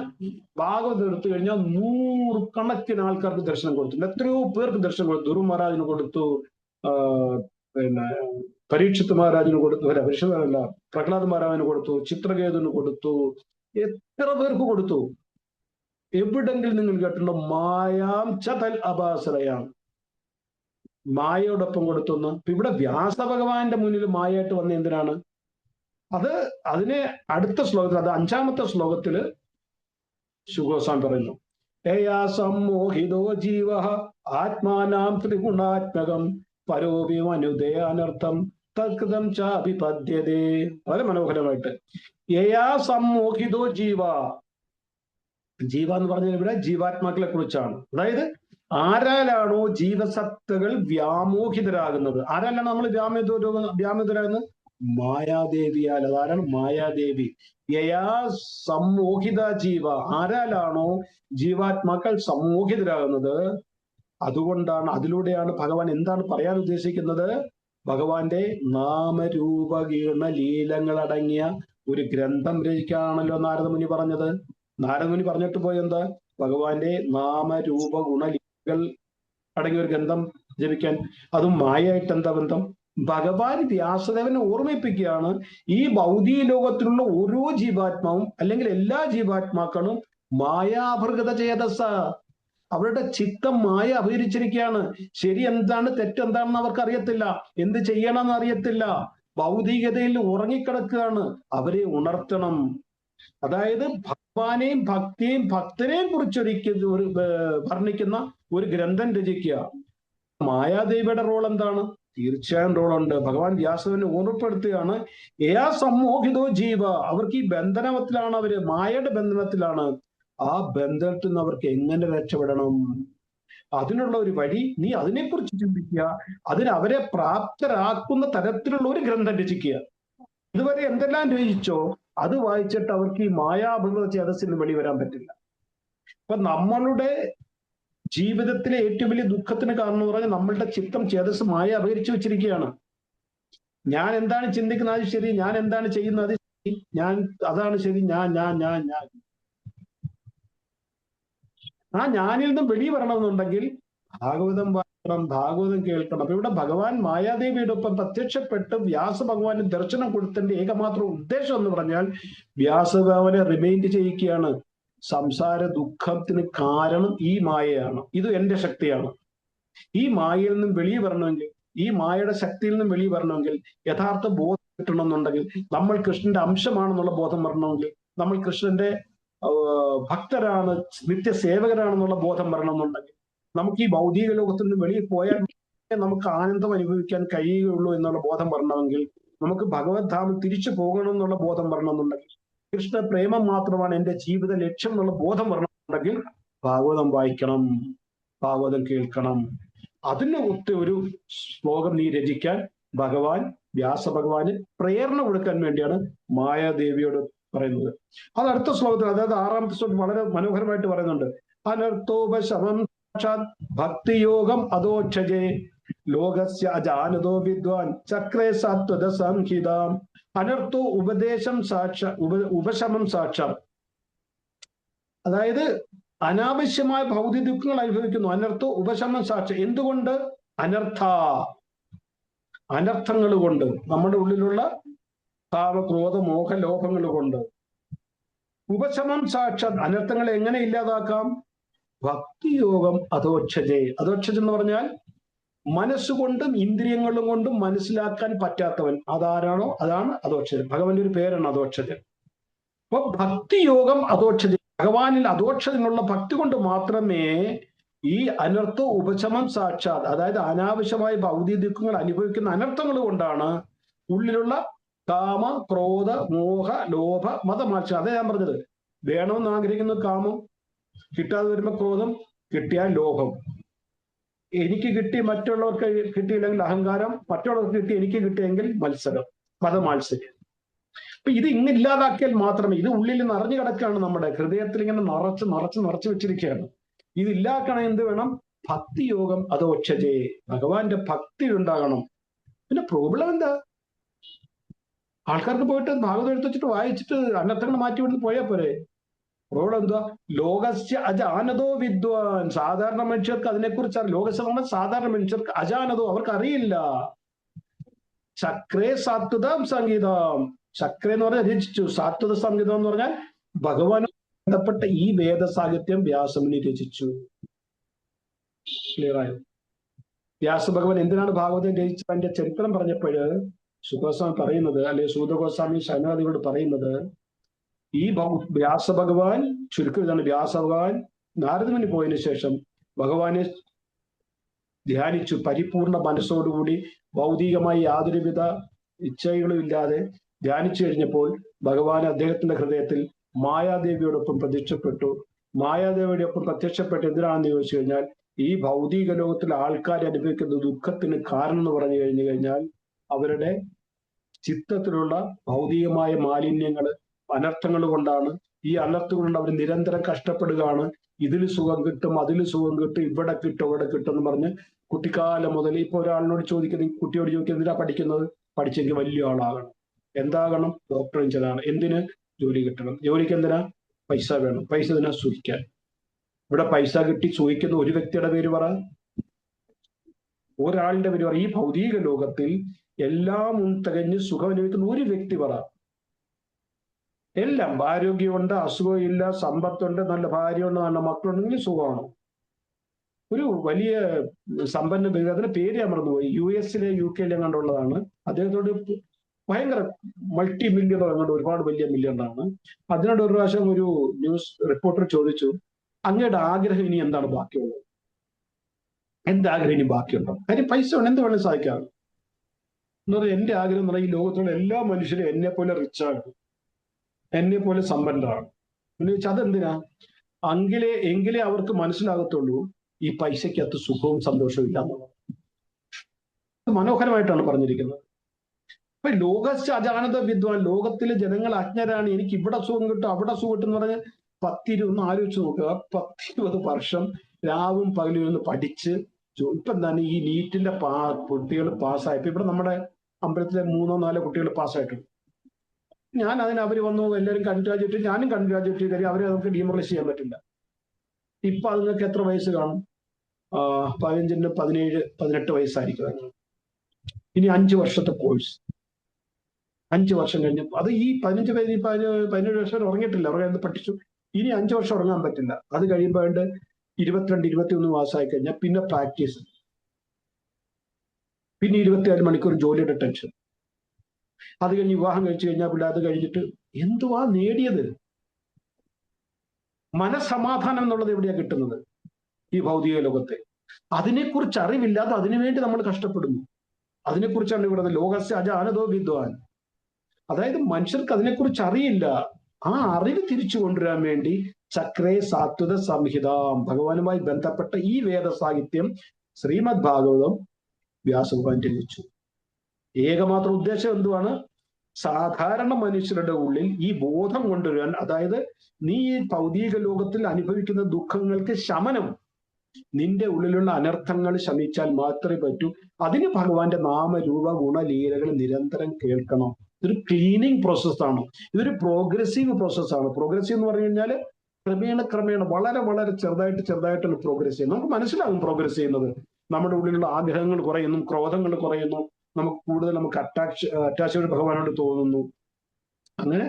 ഭാഗവതം എടുത്തു കഴിഞ്ഞാൽ 100 കണക്കിന് ആൾക്കാർക്ക് ദർശനം കൊടുത്തു. എത്രയോ പേർക്ക് ദർശനം കൊടുത്തു. ഗുരു മഹാരാജിന് കൊടുത്തു, പിന്നെ പരീക്ഷിത് മഹാരാജിന് കൊടുത്തു, പരീക്ഷിതല്ല പ്രഹ്ലാദ് മഹാരാജിന് കൊടുത്തു, ചിത്രകേതുവിന് കൊടുത്തു, എത്ര പേർക്ക് കൊടുത്തു. എവിടെങ്കിലും നിങ്ങൾ കേട്ടിട്ടുണ്ടോ മായാം ചതൽ അപാശ്രയാം, മായയോടൊപ്പം കൊടുത്തുനിന്ന്? ഇവിടെ വ്യാസഭഗവാന്റെ മുന്നിൽ മായയായിട്ട് വന്ന എന്തിനാണ്? അതിനെ അടുത്ത ശ്ലോകത്തിൽ, അത് 5-ാമത്തെ ശ്ലോകത്തില് ശുഗോസ്വാമി പറയുന്നു, ഏയാ സമ്മോഹിതോ ജീവ ആത്മാനാം ത്രിഗുണാത്മകം പരോപി മനുദേ അനർത്ഥം തത്കൃതം ചാഭിപദ്യതേ. വളരെ മനോഹരമായിട്ട്, ഏയാ സമ്മോഹിതോ ജീവ, ജീവ എന്ന് പറഞ്ഞാൽ ഇവിടെ ജീവാത്മാക്കളെ കുറിച്ചാണ്. അതായത് ആരാലാണോ ജീവസത്തകൾ വ്യാമോഹിതരാകുന്നത്, ആരാലാണ് നമ്മൾ വ്യാമോഹിതരാകുന്നത്? മായാദേവിയാൽ. അതാരാണ്? മായാദേവി. യയാ സമ്മോഹിത ജീവ, ആരാലാണോ ജീവാത്മാക്കൾ സമ്മോഹിതരാകുന്നത്, അതുകൊണ്ടാണ്, അതിലൂടെയാണ് ഭഗവാൻ എന്താണ് പറയാൻ ഉദ്ദേശിക്കുന്നത്? ഭഗവാന്റെ നാമരൂപകീർണ ലീലങ്ങൾ അടങ്ങിയ ഒരു ഗ്രന്ഥം രചിക്കാണല്ലോ നാരദമുനി പറഞ്ഞത്. നാരദമുനി പറഞ്ഞിട്ട് പോയെന്താ? ഭഗവാന്റെ നാമരൂപ ഗുണലീലകൾ അടങ്ങിയ ഒരു ഗ്രന്ഥം ജപിക്കാൻ. അതും മായയായിട്ട് എന്താ ബന്ധം? ഭഗവാൻ വ്യാസദേവനെ ഓർമ്മിപ്പിക്കുകയാണ്, ഈ ഭൗതിക ലോകത്തിലുള്ള ഓരോ ജീവാത്മാവും അല്ലെങ്കിൽ എല്ലാ ജീവാത്മാക്കളും മായാഭൃഗത ചേതസ, അവരുടെ ചിത്തം മായ അപഹരിച്ചിരിക്കുകയാണ്. ശരി എന്താണ് തെറ്റെന്താണെന്ന് അവർക്ക് അറിയത്തില്ല, എന്ത് ചെയ്യണമെന്ന് അറിയത്തില്ല, ഭൗതികതയിൽ ഉറങ്ങിക്കിടക്കുകയാണ്. അവരെ ഉണർത്തണം. അതായത് ഭഗവാനെയും ഭക്തിയെയും ഭക്തനെയും വർണ്ണിക്കുന്ന ഒരു ഗ്രന്ഥം രചിക്കുക. മായാദേവിയുടെ റോൾ എന്താണ്? തീർച്ചയായും റോളുണ്ട്. ഭഗവാൻ വ്യാസദേവനെ ഓർമ്മപ്പെടുത്തുകയാണ്, ഏയാ സമ്മോഹിതോ ജീവ, അവർക്ക് ഈ ബന്ധനത്തിലാണ്, അവര് മായയുടെ ബന്ധനത്തിലാണ്. ആ ബന്ധനത്തിൽ നിന്ന് അവർക്ക് എങ്ങനെ രക്ഷപ്പെടണം, അതിനുള്ള ഒരു വഴി നീ അതിനെക്കുറിച്ച് ചിന്തിക്കുക, അതിന് അവരെ പ്രാപ്തരാക്കുന്ന തരത്തിലുള്ള ഒരു ഗ്രന്ഥം രചിക്കുക. ഇതുവരെ എന്തെല്ലാം രചിച്ചോ അത് വായിച്ചിട്ട് അവർക്ക് ഈ മായാഭൃത ചേതസ്സിൽ നിന്ന് വെളിവരാൻ പറ്റില്ല. അപ്പൊ നമ്മളുടെ ജീവിതത്തിലെ ഏറ്റവും വലിയ ദുഃഖത്തിന് കാരണം എന്ന് പറഞ്ഞാൽ നമ്മളുടെ ചിത്തം ചേതസ് മായ അപഹരിച്ചു വെച്ചിരിക്കുകയാണ്. ഞാൻ എന്താണ് ചിന്തിക്കുന്നത് അത് ശരി, ഞാൻ എന്താണ് ചെയ്യുന്നത് അത് ശരി, ഞാൻ അതാണ് ശരി, ഞാൻ ആ ഞാനിൽ നിന്നും വെളി വരണമെന്നുണ്ടെങ്കിൽ ഭാഗവതം വായിക്കണം, ഭാഗവതം കേൾക്കണം. അപ്പൊ ഇവിടെ ഭഗവാൻ മായാദേവിയുടെ ഒപ്പം പ്രത്യക്ഷപ്പെട്ട് വ്യാസഭഗവാന് ദർശനം കൊടുത്തതിന്റെ ഏകമാത്രം ഉദ്ദേശം എന്ന് പറഞ്ഞാൽ വ്യാസഭഗവാനെ റിമൈൻഡ് ചെയ്യിക്കുകയാണ്, സംസാര ദുഃഖത്തിന് കാരണം ഈ മായയാണ്, ഇത് എന്റെ ശക്തിയാണ്. ഈ മായയിൽ നിന്നും വെളിയിൽ വരണമെങ്കിൽ, ഈ മായയുടെ ശക്തിയിൽ നിന്നും വെളിയിൽ വരണമെങ്കിൽ, യഥാർത്ഥ ബോധം കിട്ടണമെന്നുണ്ടെങ്കിൽ, നമ്മൾ കൃഷ്ണന്റെ അംശമാണെന്നുള്ള ബോധം വരണമെങ്കിൽ, നമ്മൾ കൃഷ്ണന്റെ ഭക്തരാണ്, നിത്യസേവകരാണെന്നുള്ള ബോധം വരണമെന്നുണ്ടെങ്കിൽ, നമുക്ക് ഈ ഭൗതിക ലോകത്തിൽ നിന്ന് വെളിയിൽ പോയാൽ നമുക്ക് ആനന്ദം അനുഭവിക്കാൻ കഴിയുകയുള്ളൂ എന്നുള്ള ബോധം വരണമെങ്കിൽ, നമുക്ക് ഭഗവത് ധാമം തിരിച്ചു പോകണം എന്നുള്ള ബോധം വരണമെന്നുണ്ടെങ്കിൽ, കൃഷ്ണ പ്രേമം മാത്രമാണ് എന്റെ ജീവിത ലക്ഷ്യം എന്നുള്ള ബോധം വരണമെന്നുണ്ടെങ്കിൽ ഭാഗവതം വായിക്കണം, ഭാഗവതം കേൾക്കണം. അതിന് ഒത്ത ഒരു ശ്ലോകം നീ രചിക്കാൻ ഭഗവാൻ വ്യാസഭഗവാന് പ്രേരണ കൊടുക്കാൻ വേണ്ടിയാണ് മായാദേവിയോട് പറയുന്നത്. അത് അടുത്ത ശ്ലോകത്തിൽ, അതായത് 6-ാമത്തെ ശ്ലോകം വളരെ മനോഹരമായിട്ട് പറയുന്നുണ്ട്. അനർത്ഥോപശമം സാക്ഷാത് ഭക്തിയോഗം അധോക്ഷജേ ലോകസ്യ അജാനതോ വിദ്വാൻ ചക്രേ സാത്വത സംഹിതാം. അനർത്ഥോ ഉപദേശം ഉപശമം സാക്ഷാൽ, അതായത് അനാവശ്യമായ ഭൗതിക ദുഃഖങ്ങൾ അനുഭവിക്കുന്നു. അനർത്ഥോ ഉപശമം സാക്ഷാൽ. എന്തുകൊണ്ട്? അനർത്ഥങ്ങൾ കൊണ്ട്, നമ്മുടെ ഉള്ളിലുള്ള കാമക്രോധ മോഹ ലോഭങ്ങൾ കൊണ്ട്. ഉപശമം സാക്ഷാത്, അനർത്ഥങ്ങളെ എങ്ങനെ ഇല്ലാതാക്കാം? ഭക്തിയോഗം അധോക്ഷജേ. അധോക്ഷജ എന്ന് പറഞ്ഞാൽ മനസ്സുകൊണ്ടും ഇന്ദ്രിയങ്ങളും കൊണ്ടും മനസ്സിലാക്കാൻ പറ്റാത്തവൻ, അതാരാണോ അതാണ് അധോക്ഷജൻ. ഭഗവാന്റെ ഒരു പേരാണ് അധോക്ഷജൻ. അപ്പൊ ഭക്തിയോഗം അധോക്ഷജൻ, ഭഗവാനിൽ അധോക്ഷജനുള്ള ഭക്തി കൊണ്ട് മാത്രമേ ഈ അനർത്ഥ ഉപശമം സാക്ഷാത്, അതായത് അനാവശ്യമായ ഭൗതിക ദുഃഖങ്ങൾ അനുഭവിക്കുന്ന അനർത്ഥങ്ങൾ കൊണ്ടാണ് ഉള്ളിലുള്ള കാമ ക്രോധ മോഹ ലോഭ മതമാത്സര്യം. അതേ ഞാൻ പറഞ്ഞത്, വേണമെന്ന് ആഗ്രഹിക്കുന്ന കാമം, കിട്ടാതെ വരുമ്പോ ക്രോധം, കിട്ടിയാൽ ലോഭം, എനിക്ക് കിട്ടി മറ്റുള്ളവർക്ക് കിട്ടിയില്ലെങ്കിൽ അഹങ്കാരം, മറ്റുള്ളവർക്ക് കിട്ടി എനിക്ക് കിട്ടിയെങ്കിൽ മത്സരം, മതമാത്സര്യം. അപ്പൊ ഇത് ഇല്ലാതാക്കിയാൽ മാത്രമേ, ഇത് ഉള്ളിൽ നിറഞ്ഞു കിടക്കുകയാണ്, നമ്മുടെ ഹൃദയത്തിൽ ഇങ്ങനെ നിറച്ച് വെച്ചിരിക്കുകയാണ്. ഇത് ഇല്ലാക്കണം. എന്ത് വേണം? ഭക്തിയോഗം അധോക്ഷജേ, ഭഗവാന്റെ ഭക്തി ഉണ്ടാകണം. പിന്നെ പ്രോബ്ലം എന്താ? ആൾക്കാർക്ക് പോയിട്ട് ഭാഗവതം എടുത്ത് വെച്ചിട്ട് വായിച്ചിട്ട് അനർത്ഥങ്ങൾ മാറ്റി വിടുന്ന് പോയാൽ പോരെ. പ്രോബ്ലം എന്താ? ലോകസ്യ അജാനതോ വിദ്വാൻ, സാധാരണ മനുഷ്യർക്ക് അതിനെക്കുറിച്ച് ലോകസ്യ സാധാരണ മനുഷ്യർക്ക് അജാനതോ, അവർക്ക് അറിയില്ല. ചക്രേ സാത്വതം സംഗീതം, ചക്ര എന്ന് പറഞ്ഞാൽ രചിച്ചു, സാത്വത സംഗീതം എന്ന് പറഞ്ഞാൽ ഭഗവാൻ ബന്ധപ്പെട്ട ഈ വേദസാഹിത്യം വ്യാസമുനി രചിച്ചു. ക്ലിയറായോ? വ്യാസഭഗവാൻ എന്തിനാണ് ഭാഗവതം രചിച്ചത്? അതിന്റെ ചരിത്രം പറഞ്ഞപ്പോൾ സുഗോസ്വാമി പറയുന്നത്, അല്ലെ സൂതഗോസ്വാമി ശരണാദികളോട് പറയുന്നത്, ഈ വ്യാസഭഗവാൻ, ചുരുക്കം ഇതാണ്, വ്യാസഭഗവാൻ നാരദമുനി പോയതിനു ശേഷം ഭഗവാനെ ധ്യാനിച്ചു. പരിപൂർണ മനസ്സോടുകൂടി ഭൗതികമായി യാതൊരുവിധ ഇച്ഛകളും ഇല്ലാതെ ധ്യാനിച്ചു കഴിഞ്ഞപ്പോൾ ഭഗവാൻ അദ്ദേഹത്തിന്റെ ഹൃദയത്തിൽ മായാദേവിയോടൊപ്പം പ്രത്യക്ഷപ്പെട്ടു. മായാദേവിയോടൊപ്പം പ്രത്യക്ഷപ്പെട്ട് എന്തിനാണെന്ന് ചോദിച്ചു കഴിഞ്ഞാൽ, ഈ ഭൗതിക ലോകത്തിലെ ആൾക്കാർ അനുഭവിക്കുന്ന ദുഃഖത്തിന് കാരണം എന്ന് പറഞ്ഞു കഴിഞ്ഞാൽ അവരുടെ ചിത്തത്തിലുള്ള ഭൗതികമായ മാലിന്യങ്ങൾ, അനർത്ഥങ്ങൾ കൊണ്ടാണ്. ഈ അനർത്ഥങ്ങൾ കൊണ്ട് അവർ നിരന്തരം കഷ്ടപ്പെടുകയാണ്. ഇതിൽ സുഖം കിട്ടും, അതിൽ സുഖം കിട്ടും, ഇവിടെ കിട്ടും, അവിടെ കിട്ടും എന്ന് പറഞ്ഞ് കുട്ടിക്കാലം മുതൽ. ഇപ്പൊ ഒരാളിനോട് ചോദിക്കുന്നത്, കുട്ടിയോട് ചോദിക്കുന്നത്, എന്തിനാ പഠിക്കുന്നത്? പഠിച്ചെങ്കിൽ വലിയ ആളാകണം. എന്താകണം? ഡോക്ടർ, എഞ്ചിനീയറാണ്. എന്തിന്? ജോലി കിട്ടണം. ജോലിക്ക് എന്തിനാ? പൈസ വേണം. പൈസ എന്തിനാ? സുഖിക്കാൻ. ഇവിടെ പൈസ കിട്ടി സുഖിക്കുന്ന ഒരു വ്യക്തിയുടെ പേര് പറ, ഒരാളുടെ പേര് പറ. ഈ ഭൗതിക ലോകത്തിൽ എല്ലാം തികഞ്ഞ് സുഖം അനുഭവിക്കുന്ന ഒരു വ്യക്തി പറ. എല്ലാം ആരോഗ്യമുണ്ട്, അസുഖമില്ല, സമ്പത്തുണ്ട്, നല്ല ഭാര്യയുണ്ട്, നല്ല മക്കളുണ്ടെങ്കിൽ സുഖമാണോ? ഒരു വലിയ സമ്പന്ന വ്യക്തി, അതിന്റെ പേര് ഞാൻ മറന്നുപോയി, US-ലെ UK-ലെ കണ്ടുള്ളതാണ്. അദ്ദേഹത്തോട് ഭയങ്കര മൾട്ടി മില്യണർ, അങ്ങോട്ട് ഒരുപാട് വലിയ മില്യണറാണ്. അതിനോട് ഒരു പ്രാവശ്യം ഒരു ന്യൂസ് റിപ്പോർട്ടർ ചോദിച്ചു, അങ്ങയുടെ ആഗ്രഹം ഇനി എന്താണ് ബാക്കിയുള്ളത്? എന്താഗ്രഹം ഇനി ബാക്കിയുണ്ടോ? കാര്യം പൈസ വേണം, എന്ത് വേണമെങ്കിൽ സാധിക്കാം എന്ന് പറഞ്ഞാൽ, എന്റെ ആഗ്രഹം എന്ന് പറഞ്ഞാൽ ഈ ലോകത്തുള്ള എല്ലാ മനുഷ്യരും എന്നെ പോലെ റിച്ചാണ്, എന്നെ പോലെ സമ്പന്നരാണ് എന്ന് ചോദിച്ചാൽ അതെന്തിനാ? എങ്കിലേ അവർക്ക് മനസ്സിലാകത്തുള്ളൂ ഈ പൈസക്കകത്ത് സുഖവും സന്തോഷവും ഇല്ല എന്നുള്ളത്. മനോഹരമായിട്ടാണ് പറഞ്ഞിരിക്കുന്നത്. അപ്പൊ ലോകസ്യ അജാനത വിദ്വാൻ, ലോകത്തിലെ ജനങ്ങൾ അജ്ഞരാണ്. എനിക്ക് ഇവിടെ സുഖം കിട്ടും, അവിടെ സുഖം കിട്ടും എന്ന് പറഞ്ഞ് 10-20 ആലോചിച്ച് നോക്കുക. 10-20 വർഷം രാവും പകലും ഒന്ന് പഠിച്ച് ഇപ്പൊ എന്താണ് ഈ നീറ്റിന്റെ കുട്ടികൾ പാസ്സായപ്പോ ഇവിടെ നമ്മുടെ അമ്പലത്തിലെ 3-4 കുട്ടികൾ പാസ്സായിട്ടുണ്ട്. ഞാൻ അവര് വന്നു, എല്ലാവരും കൺഗ്രാജുവേറ്റ്, ഞാനും കൺഗ്രാജുവേറ്റ് ചെയ്ത് അവരെ നമുക്ക് ഡീമോറലൈസ് ചെയ്യാൻ പറ്റില്ല. ഇപ്പൊ അതുങ്ങൾക്ക് എത്ര വയസ്സ് കാണും? 15, 17, 18 വയസ്സായിരിക്കും. ഇനി 5 വർഷത്തെ കോഴ്സ്, 5 വർഷം കഴിഞ്ഞപ്പോൾ അത് ഈ 17 വർഷം ഉറങ്ങിയിട്ടില്ല, ഉറങ്ങാൻ പഠിച്ചു. ഇനി 5 വർഷം ഉറങ്ങാൻ പറ്റില്ല. അത് കഴിയുമ്പോൾ 22, 21 മാസമായി കഴിഞ്ഞാൽ പിന്നെ പ്രാക്ടീസ്, പിന്നെ 24 മണിക്കൂർ ജോലിയുടെ ടെൻഷൻ. അത് കഴിഞ്ഞ് വിവാഹം കഴിച്ചു കഴിഞ്ഞാൽ പിന്നെ അത് കഴിഞ്ഞിട്ട് എന്തുവാ നേടിയത്? മനസ്സമാധാനം എന്നുള്ളത് എവിടെയാ കിട്ടുന്നത്? ഈ ഭൗതിക ലോകത്തെ. അതിനെക്കുറിച്ച് അറിവില്ലാതെ അതിനുവേണ്ടി നമ്മൾ കഷ്ടപ്പെടുന്നു. അതിനെക്കുറിച്ചാണ് ഇവിടെ ലോകസ്യ അജാനതോ വിദ്വാൻ. അതായത് മനുഷ്യർക്ക് അതിനെക്കുറിച്ച് അറിയില്ല. ആ അറിവ് തിരിച്ചു കൊണ്ടുവരാൻ വേണ്ടി ചക്രേ സാത്വത സംഹിത, ഭഗവാനുമായി ബന്ധപ്പെട്ട ഈ വേദസാഹിത്യം ശ്രീമദ് ഭാഗവതം വ്യാസഭഗവാൻ രചിച്ചു. ഏകമാത്ര ഉദ്ദേശം എന്തുവാണ്? സാധാരണ മനുഷ്യരുടെ ഉള്ളിൽ ഈ ബോധം കൊണ്ടുവരാൻ. അതായത് നീ ഈ ഭൗതിക ലോകത്തിൽ അനുഭവിക്കുന്ന ദുഃഖങ്ങൾക്ക് ശമനം, നിന്റെ ഉള്ളിലുള്ള അനർത്ഥങ്ങൾ ശമിച്ചാൽ മാത്രമേ പറ്റൂ. അതിന് ഭഗവാന്റെ നാമരൂപ ഗുണലീലകൾ നിരന്തരം കേൾക്കണം. ഇതൊരു ക്ലീനിങ് പ്രോസസ്സാണ്. ഇതൊരു പ്രോഗ്രസീവ് പ്രോസസ്സാണ്. പ്രോഗ്രസീവ് എന്ന് പറഞ്ഞു കഴിഞ്ഞാൽ ക്രമേണ വളരെ വളരെ ചെറുതായിട്ടാണ് പ്രോഗ്രസ് ചെയ്യുന്നത്. നമുക്ക് മനസ്സിലാകും പ്രോഗ്രസ് ചെയ്യുന്നത്. നമ്മുടെ ഉള്ളിലുള്ള ആഗ്രഹങ്ങൾ കുറയുന്നു, ക്രോധങ്ങൾ കുറയുന്നു, നമുക്ക് കൂടുതൽ അറ്റാച്ച്മെന്റ് ഭഗവാനോട് തോന്നുന്നു. അങ്ങനെ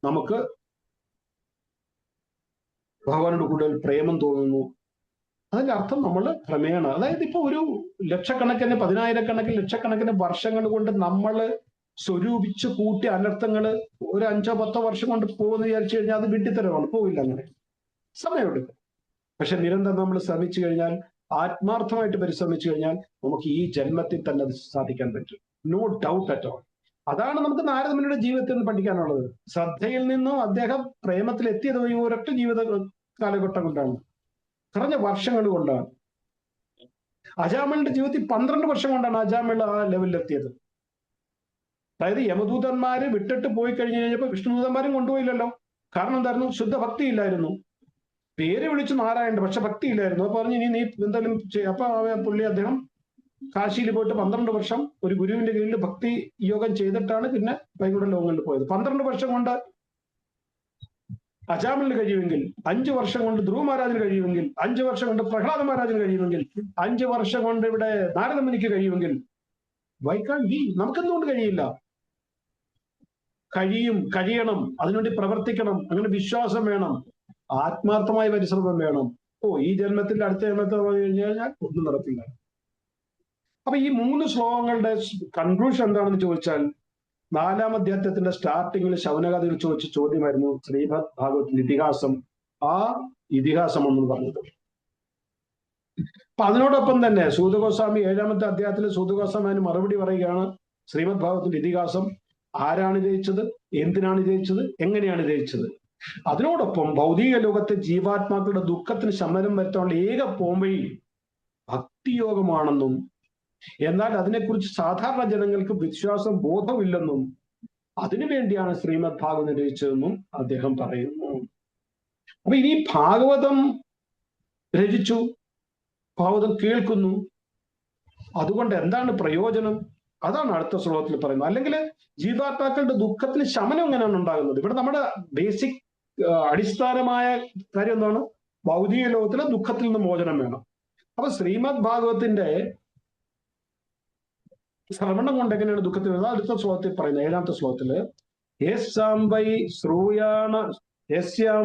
നമുക്ക് ഭഗവാനോട് കൂടുതൽ പ്രേമം തോന്നുന്നു. അതിന്റെ അർത്ഥം നമ്മൾ ക്രമേണ, അതായത് ഇപ്പൊ ഒരു ലക്ഷക്കണക്കിന്, 10,000-കണക്കിന്, ലക്ഷക്കണക്കിന് വർഷങ്ങൾ കൊണ്ട് നമ്മൾ സ്വരൂപിച്ച് കൂട്ടിയ അനർത്ഥങ്ങൾ ഒരു 5-10 വർഷം കൊണ്ട് പോകുമെന്ന് വിചാരിച്ചു കഴിഞ്ഞാൽ അത് വിഡ്ഢിത്തരമാണ്. പോവില്ല, അങ്ങനെ സമയമെടുക്കും. പക്ഷെ നിരന്തരം നമ്മൾ ശ്രമിച്ചു കഴിഞ്ഞാൽ, ആത്മാർത്ഥമായിട്ട് പരിശ്രമിച്ചു കഴിഞ്ഞാൽ നമുക്ക് ഈ ജന്മത്തിൽ തന്നെ അത് സാധിക്കാൻ പറ്റും. No doubt at all. അതാണ് നമുക്ക് നാരദമുനിയുടെ ജീവിതത്തിൽ നിന്ന് പഠിക്കാനുള്ളത്. ശ്രദ്ധയിൽ നിന്നും അദ്ദേഹം പ്രേമത്തിൽ എത്തിയത് ഈ ഒരൊറ്റ ജീവിത കാലഘട്ടം കൊണ്ടാണ്, കുറഞ്ഞ വർഷങ്ങൾ കൊണ്ടാണ്. അജാമിളുടെ ജീവിതത്തിൽ 12 വർഷം കൊണ്ടാണ് അജാമിൾ ആ ലെവലിലെത്തിയത്. അതായത് യമദൂതന്മാര് വിട്ടിട്ട് പോയി കഴിഞ്ഞു കഴിഞ്ഞപ്പോൾ വിഷ്ണുദൂതന്മാരും കൊണ്ടുപോയില്ലല്ലോ. കാരണം എന്തായിരുന്നു? ശുദ്ധ ഭക്തി ഇല്ലായിരുന്നു. പേര് വിളിച്ചു നാരായണൻ, പക്ഷെ ഭക്തി ഇല്ലായിരുന്നു. അപ്പൊ പറഞ്ഞു, ഇനി നീ എന്തെങ്കിലും അപ്പൊ അദ്ദേഹം കാശിയിൽ പോയിട്ട് 12 വർഷം ഒരു ഗുരുവിന്റെ കീഴിൽ ഭക്തി യോഗം ചെയ്തിട്ടാണ് പിന്നെ വൈകുണ്ഠ ലോകങ്ങളിൽ പോയത്. 12 വർഷം കൊണ്ട് അജാമിലിന് കഴിയുമെങ്കിൽ, 5 വർഷം കൊണ്ട് ധ്രുവ മഹാരാജിന് കഴിയുമെങ്കിൽ, 5 വർഷം കൊണ്ട് പ്രഹ്ലാദ മഹാരാജിന് കഴിയുമെങ്കിൽ, 5 വർഷം കൊണ്ട് ഇവിടെ നാരദമുനിക്ക് കഴിയുമെങ്കിൽ, നമുക്കെന്തുകൊണ്ട് കഴിയില്ല? കഴിയണം, അതിനുവേണ്ടി പ്രവർത്തിക്കണം, അങ്ങനെ വിശ്വാസം വേണം. ആത്മാർത്ഥമായ പരിശ്രമം വേണം. ഈ ജന്മത്തിൽ അടുത്ത ജന്മത്തിൽ പോയി കഴിഞ്ഞാൽ ഒന്നും നടക്കില്ല. അപ്പൊ ഈ 3 ശ്ലോകങ്ങളുടെ കൺക്ലൂഷൻ എന്താണെന്ന് ചോദിച്ചാൽ, 4-ാം അധ്യായത്തിന്റെ സ്റ്റാർട്ടിങ്ങിൽ ശൗനകാദികൾ ചോദിച്ച ചോദ്യമായിരുന്നു ശ്രീമദ് ഭാഗവത്തിന്റെ ഇതിഹാസം. ആ ഇതിഹാസം എന്ന് പറഞ്ഞത്. അപ്പൊ അതിനോടൊപ്പം തന്നെ സൂതഗോസ്വാമി 7-ാമത്തെ അധ്യായത്തിൽ സൂതഗോസ്വാമി അതിന് മറുപടി പറയുകയാണ്. ശ്രീമദ് ഭാഗവത്തിന്റെ ഇതിഹാസം ആരാണ് ജയിച്ചത്, എന്തിനാണ് ജയിച്ചത്, എങ്ങനെയാണ് ജയിച്ചത്. അതിനോടൊപ്പം ഭൗതിക ലോകത്തെ ജീവാത്മാക്കളുടെ ദുഃഖത്തിന് ശമനം വരുത്താനുള്ള ഏക പോംവഴി ഭക്തിയോഗമാണെന്നും, എന്നാൽ അതിനെക്കുറിച്ച് സാധാരണ ജനങ്ങൾക്ക് വിശ്വാസം ബോധമില്ലെന്നും, അതിനുവേണ്ടിയാണ് ശ്രീമദ് ഭാഗവതം രചിച്ചതെന്നും അദ്ദേഹം പറയുന്നു. അപ്പൊ ഇനി ഭാഗവതം രചിച്ചു, ഭാഗവതം കേൾക്കുന്നു, അതുകൊണ്ട് എന്താണ് പ്രയോജനം? അതാണ് അടുത്ത ശ്ലോകത്തിൽ പറയുന്നത്. അല്ലെങ്കിൽ ജീവാത്മാക്കളുടെ ദുഃഖത്തിന് ശമനം എങ്ങനെയാണ് ഉണ്ടാകുന്നത്? ഇവിടെ നമ്മുടെ ബേസിക് അടിസ്ഥാനമായ കാര്യം എന്താണ്? ഭൗതിക ലോകത്തിലെ ദുഃഖത്തിൽ നിന്ന് മോചനം വേണം. അപ്പൊ ശ്രീമദ് ഭാഗവത്തിന്റെ ശ്രവണം കൊണ്ട് എങ്ങനെയാണ് ദുഃഖത്തിൽ വരുന്നത്? അടുത്ത ശ്ലോകത്തിൽ പറയുന്നത്, 7-ാമത്തെ ശ്ലോകത്തില് യസ്യാം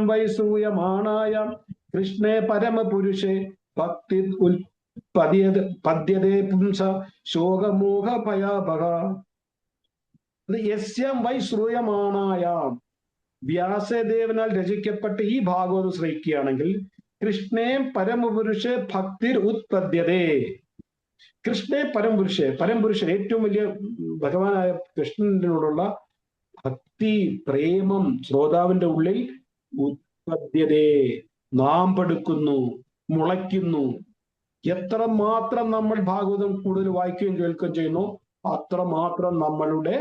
വൈ ശ്രൂയമാണായാം കൃഷ്ണേ പരമപുരുഷേ ഭക്തി പദ്യതേ പുംസ ശോകമോഹ ഭയാഭക. യസ്യാം വൈ ശ്രൂയമാണായാം, വ്യാസദേവനാൽ രചിക്കപ്പെട്ട ഈ ഭാഗവതം ശ്രവിക്കുകയാണെങ്കിൽ കൃഷ്ണേ പരമപുരുഷേ ഭക്തിർ ഉത്പദ്യതേ. കൃഷ്ണേ പരംപുരുഷൻ ഏറ്റവും വലിയ ഭഗവാനായ കൃഷ്ണനോടുള്ള ഭക്തി പ്രേമം ശ്രോതാവിന്റെ ഉള്ളിൽ ഉത്പദ്യതേ, നാമ്പെടുക്കുന്നു, മുളയ്ക്കുന്നു. എത്രമാത്രം നമ്മൾ ഭാഗവതം കൂടുതൽ വായിക്കുകയും കേൾക്കുകയും ചെയ്യുന്നു, അത്രമാത്രം നമ്മളുടെ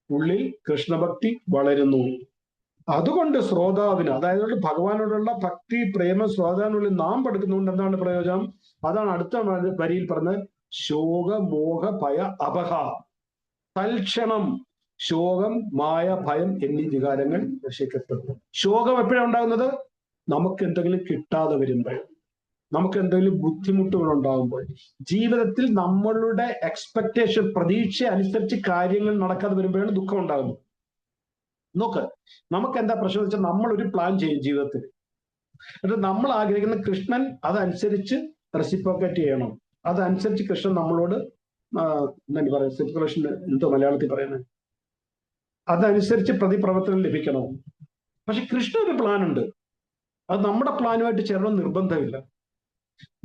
ഉള്ളിൽ കൃഷ്ണഭക്തി വളരുന്നു. അതുകൊണ്ട് ശ്രോതാവിന്, അതായത് ഭഗവാനോടുള്ള ഭക്തി പ്രേമം ശ്രോതാവിനുള്ളിൽ നാമ്പെടുക്കുന്നതുകൊണ്ട് എന്താണ് പ്രയോജനം? അതാണ് അടുത്ത വരിയിൽ പറഞ്ഞത്, ശോക മോഹ ഭയ അപഹ. തൽക്ഷണം ശോകം, മായ, ഭയം എന്നീ വികാരങ്ങൾ നശിക്കപ്പെടുന്നു. ശോകം എപ്പോഴാണ് ഉണ്ടാകുന്നത്? നമുക്ക് എന്തെങ്കിലും കിട്ടാതെ വരുമ്പോൾ, നമുക്ക് എന്തെങ്കിലും ബുദ്ധിമുട്ടുകൾ ഉണ്ടാകുമ്പോൾ, ജീവിതത്തിൽ നമ്മളുടെ എക്സ്പെക്ടേഷൻ, പ്രതീക്ഷ അനുസരിച്ച് കാര്യങ്ങൾ നടക്കാതെ വരുമ്പോഴാണ് ദുഃഖം ഉണ്ടാകുന്നത്. നോക്ക്, നമുക്ക് എന്താ പ്രശ്നം വെച്ചാൽ നമ്മൾ ഒരു പ്ലാൻ ചെയ്യും ജീവിതത്തിൽ. എന്നിട്ട് നമ്മൾ ആഗ്രഹിക്കുന്ന കൃഷ്ണൻ അതനുസരിച്ച് റെസിപ്രോക്കേറ്റ് ചെയ്യണം. അതനുസരിച്ച് കൃഷ്ണൻ നമ്മളോട് എന്താ പറയുക, റെസിപ്രോക്കേഷൻ എന്തോ മലയാളത്തിൽ പറയുന്നത്, അതനുസരിച്ച് പ്രതിപ്രവർത്തനം ലഭിക്കണം. പക്ഷെ കൃഷ്ണ ഒരു പ്ലാൻ ഉണ്ട്, അത് നമ്മുടെ പ്ലാനുമായിട്ട് ചേരണം നിർബന്ധമില്ല.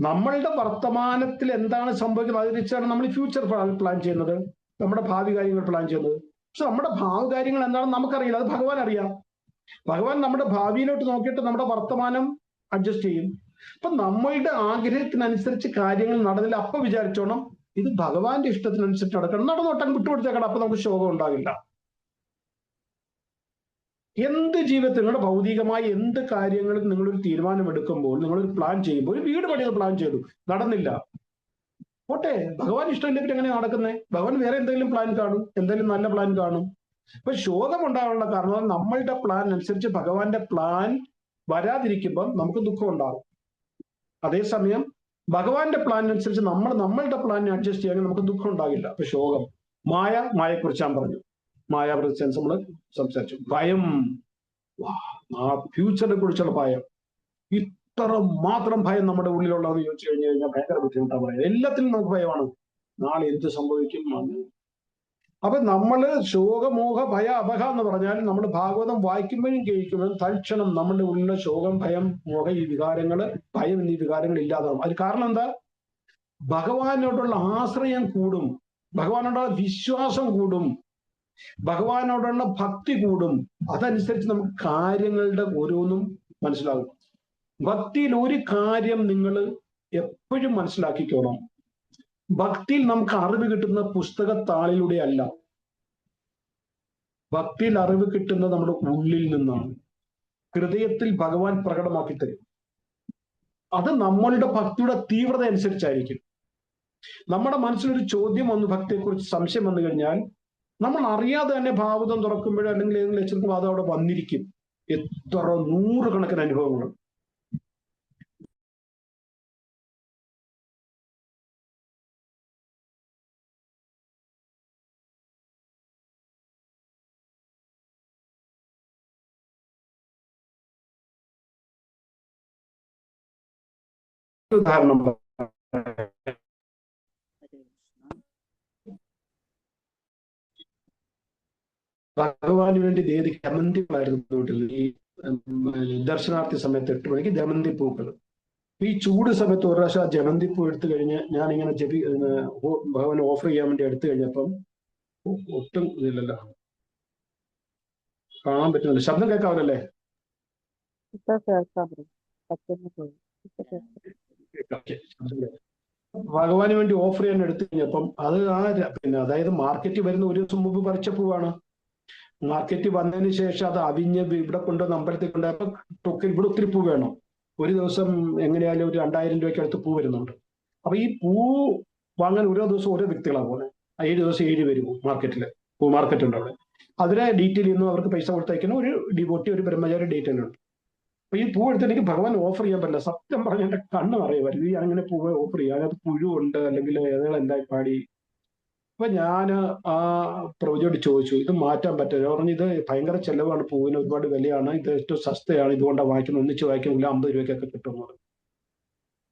നമ്മളുടെ വർത്തമാനത്തിൽ എന്താണ് സംഭവിക്കുന്നത് അതിനെച്ചാണ് നമ്മൾ ഫ്യൂച്ചർ പ്ലാൻ ചെയ്യുന്നത്, നമ്മുടെ ഭാവി കാര്യങ്ങൾ പ്ലാൻ ചെയ്യുന്നത്. പക്ഷെ നമ്മുടെ ഭാവി കാര്യങ്ങൾ എന്താണെന്ന് നമുക്കറിയില്ല, അത് ഭഗവാൻ അറിയാം. ഭഗവാൻ നമ്മുടെ ഭാവിയിലോട്ട് നോക്കിയിട്ട് നമ്മുടെ വർത്തമാനം അഡ്ജസ്റ്റ് ചെയ്യും. അപ്പൊ നമ്മളുടെ ആഗ്രഹത്തിനനുസരിച്ച് കാര്യങ്ങൾ നടന്നില്ല, അപ്പൊ വിചാരിച്ചോണം ഇത് ഭഗവാന്റെ ഇഷ്ടത്തിനനുസരിച്ച് നടക്കണം, നടന്നോട്ടം വിട്ടുകൊടുത്തേക്കണം, അപ്പൊ നമുക്ക് ശോകം ഉണ്ടാകില്ല. എന്ത് ജീവിതത്തിൽ, നിങ്ങളുടെ ഭൗതികമായ എന്ത് കാര്യങ്ങളും നിങ്ങളൊരു തീരുമാനം എടുക്കുമ്പോൾ, നിങ്ങളൊരു പ്ലാൻ ചെയ്യുമ്പോൾ, ഒരു വീട് പണിയത് പ്ലാൻ ചെയ്തു, നടന്നില്ല, പോട്ടെ, ഭഗവാൻ ഇഷ്ടമില്ലെങ്കിൽ എങ്ങനെ നടക്കുന്നേ? ഭഗവാൻ വേറെ എന്തെങ്കിലും പ്ലാൻ കാണും, എന്തെങ്കിലും നല്ല പ്ലാൻ കാണും. അപ്പൊ ശോകം ഉണ്ടാകാനുള്ള കാരണം നമ്മളുടെ പ്ലാൻ അനുസരിച്ച് ഭഗവാന്റെ പ്ലാൻ വരാതിരിക്കുമ്പോൾ നമുക്ക് ദുഃഖം ഉണ്ടാകും. അതേസമയം ഭഗവാന്റെ പ്ലാൻ അനുസരിച്ച് നമ്മളുടെ പ്ലാനിനെ അഡ്ജസ്റ്റ് ചെയ്യാൻ നമുക്ക് ദുഃഖം ഉണ്ടാകില്ല. അപ്പൊ ശോകം, മായയെക്കുറിച്ച് ഞാൻ പറഞ്ഞു, മായാവൃത്തി നമ്മൾ സംസാരിച്ചു. ഭയം, ഫ്യൂച്ചറിനെ കുറിച്ചുള്ള ഭയം, ഇത്ര മാത്രം ഭയം നമ്മുടെ ഉള്ളിലുള്ളതെന്ന് ചോദിച്ചു കഴിഞ്ഞാൽ ഭയങ്കര ബുദ്ധിമുട്ടാണ് പറയുന്നത്. എല്ലാത്തിനും നമുക്ക് ഭയമാണ്, നാളെ എന്ത് സംഭവിക്കും. അപ്പൊ നമ്മള് ശോകമോഹ ഭയ അപഹ എന്ന് പറഞ്ഞാൽ നമ്മൾ ഭാഗവതം വായിക്കുമ്പോഴും കേൾക്കുമ്പോഴും തൽക്ഷണം നമ്മുടെ ഉള്ളിലെ ശോകം, ഭയം, മോഹ, ഈ വികാരങ്ങള്, ഭയം എന്നീ വികാരങ്ങൾ ഇല്ലാതാവും. അത് കാരണം എന്താ? ഭഗവാനോടുള്ള ആശ്രയം കൂടും, ഭഗവാനോടുള്ള വിശ്വാസം കൂടും, ഭഗവാനോടുള്ള ഭക്തി കൂടും. അതനുസരിച്ച് നമുക്ക് കാര്യങ്ങളുടെ ഓരോന്നും മനസ്സിലാകും. ഭക്തിയിൽ ഒരു കാര്യം നിങ്ങൾ എപ്പോഴും മനസ്സിലാക്കിക്കോണം, ഭക്തിയിൽ നമുക്ക് അറിവ് കിട്ടുന്ന പുസ്തകത്താളിലൂടെ അല്ല, ഭക്തിയിൽ അറിവ് കിട്ടുന്നത് നമ്മുടെ ഉള്ളിൽ നിന്നാണ്. ഹൃദയത്തിൽ ഭഗവാൻ പ്രകടമാക്കി തരും. അത് നമ്മളുടെ ഭക്തിയുടെ തീവ്രത അനുസരിച്ചായിരിക്കും. നമ്മുടെ മനസ്സിലൊരു ചോദ്യം വന്നു, ഭക്തിയെക്കുറിച്ച് സംശയം വന്നു കഴിഞ്ഞാൽ നമ്മൾ അറിയാതെ തന്നെ ഭാഗവതം തുറക്കുമ്പോഴോ അല്ലെങ്കിൽ ഏതെങ്കിലും ലക്ഷ്യത്തിൽ അത് അവിടെ വന്നിരിക്കും. എത്ര 100 കണക്കിന് അനുഭവങ്ങൾ. ഉദാഹരണം ഭഗവാന് വേണ്ടി ദേവി ജമന്തികളായിരുന്നു ഈ ദർശനാർത്ഥി സമയത്ത് 8 മണിക്ക് ജമന്തി പൂക്കൾ. ഈ ചൂട് സമയത്ത് ഒരു പ്രാവശ്യം ആ ജമന്തി പൂ എടുത്തു കഴിഞ്ഞ് ഞാൻ ഇങ്ങനെ ഭഗവാൻ ഓഫർ ചെയ്യാൻ വേണ്ടി എടുത്തു കഴിഞ്ഞപ്പം ഒട്ടും ഇതില്ലല്ലോ, കാണാൻ പറ്റുന്നില്ല. ശബ്ദം കേൾക്കാവല്ലേ? ഭഗവാന് വേണ്ടി ഓഫർ ചെയ്യാൻ എടുത്തു കഴിഞ്ഞപ്പം അത് പിന്നെ അതായത് മാർക്കറ്റിൽ വരുന്ന ഒരു ദിവസം മുമ്പ് പറിച്ച പൂവാണ്. മാർക്കറ്റിൽ വന്നതിന് ശേഷം അത് അവിഞ്ഞ് ഇവിടെ കൊണ്ടുവന്ന് അമ്പലത്തിൽ കൊണ്ടുപോയപ്പോ ഇവിടെ ഒത്തിരി പൂ വേണം. ഒരു ദിവസം എങ്ങനെയായാലും ഒരു 2000 രൂപയ്ക്ക് അടുത്ത് പൂ വരുന്നുണ്ട്. അപ്പൊ ഈ പൂ വാങ്ങാൻ ഓരോ ദിവസം ഓരോ വ്യക്തികളാണ് പോകുന്നത്. 7 ദിവസം 7 പേര് മാർക്കറ്റില്, പൂ മാർക്കറ്റ് ഉണ്ട് അവിടെ. അതിനെ ഡീറ്റെയിൽ ചെയ്യുന്നു, അവർക്ക് പൈസ കൊടുത്തയക്കുന്ന ഒരു ഡിവോട്ടി, ഒരു ബ്രഹ്മചാരി ഡീറ്റെയിൽ ഉണ്ട്. അപ്പൊ ഈ പൂ എടുത്ത് എനിക്ക് ഭഗവാൻ ഓഫർ ചെയ്യാൻ പറ്റില്ല. സത്യം പറഞ്ഞ എന്റെ കണ്ണ് അറിയുമായിരുന്നു, ഈ അങ്ങനെ പൂവ് ഓഫർ ചെയ്യുക, അതിനകത്ത് പുഴുണ്ട് അല്ലെങ്കിൽ ഏതെങ്കിലും എന്തായി പാടി. അപ്പൊ ഞാൻ ആ പ്രഭുജിയോട് ചോദിച്ചു, ഇത് മാറ്റാൻ പറ്റില്ല. പറഞ്ഞു ഇത് ഭയങ്കര ചെലവാണ്, പൂവിന് ഒരുപാട് വിലയാണ്, ഇത് ഏറ്റവും സസ്തയാണ്, ഇതുകൊണ്ടാണ് വാങ്ങിക്കുന്നത്, ഒന്നിച്ച് വാങ്ങിക്കുന്നില്ല 50 രൂപയ്ക്കൊക്കെ കിട്ടുന്നത്.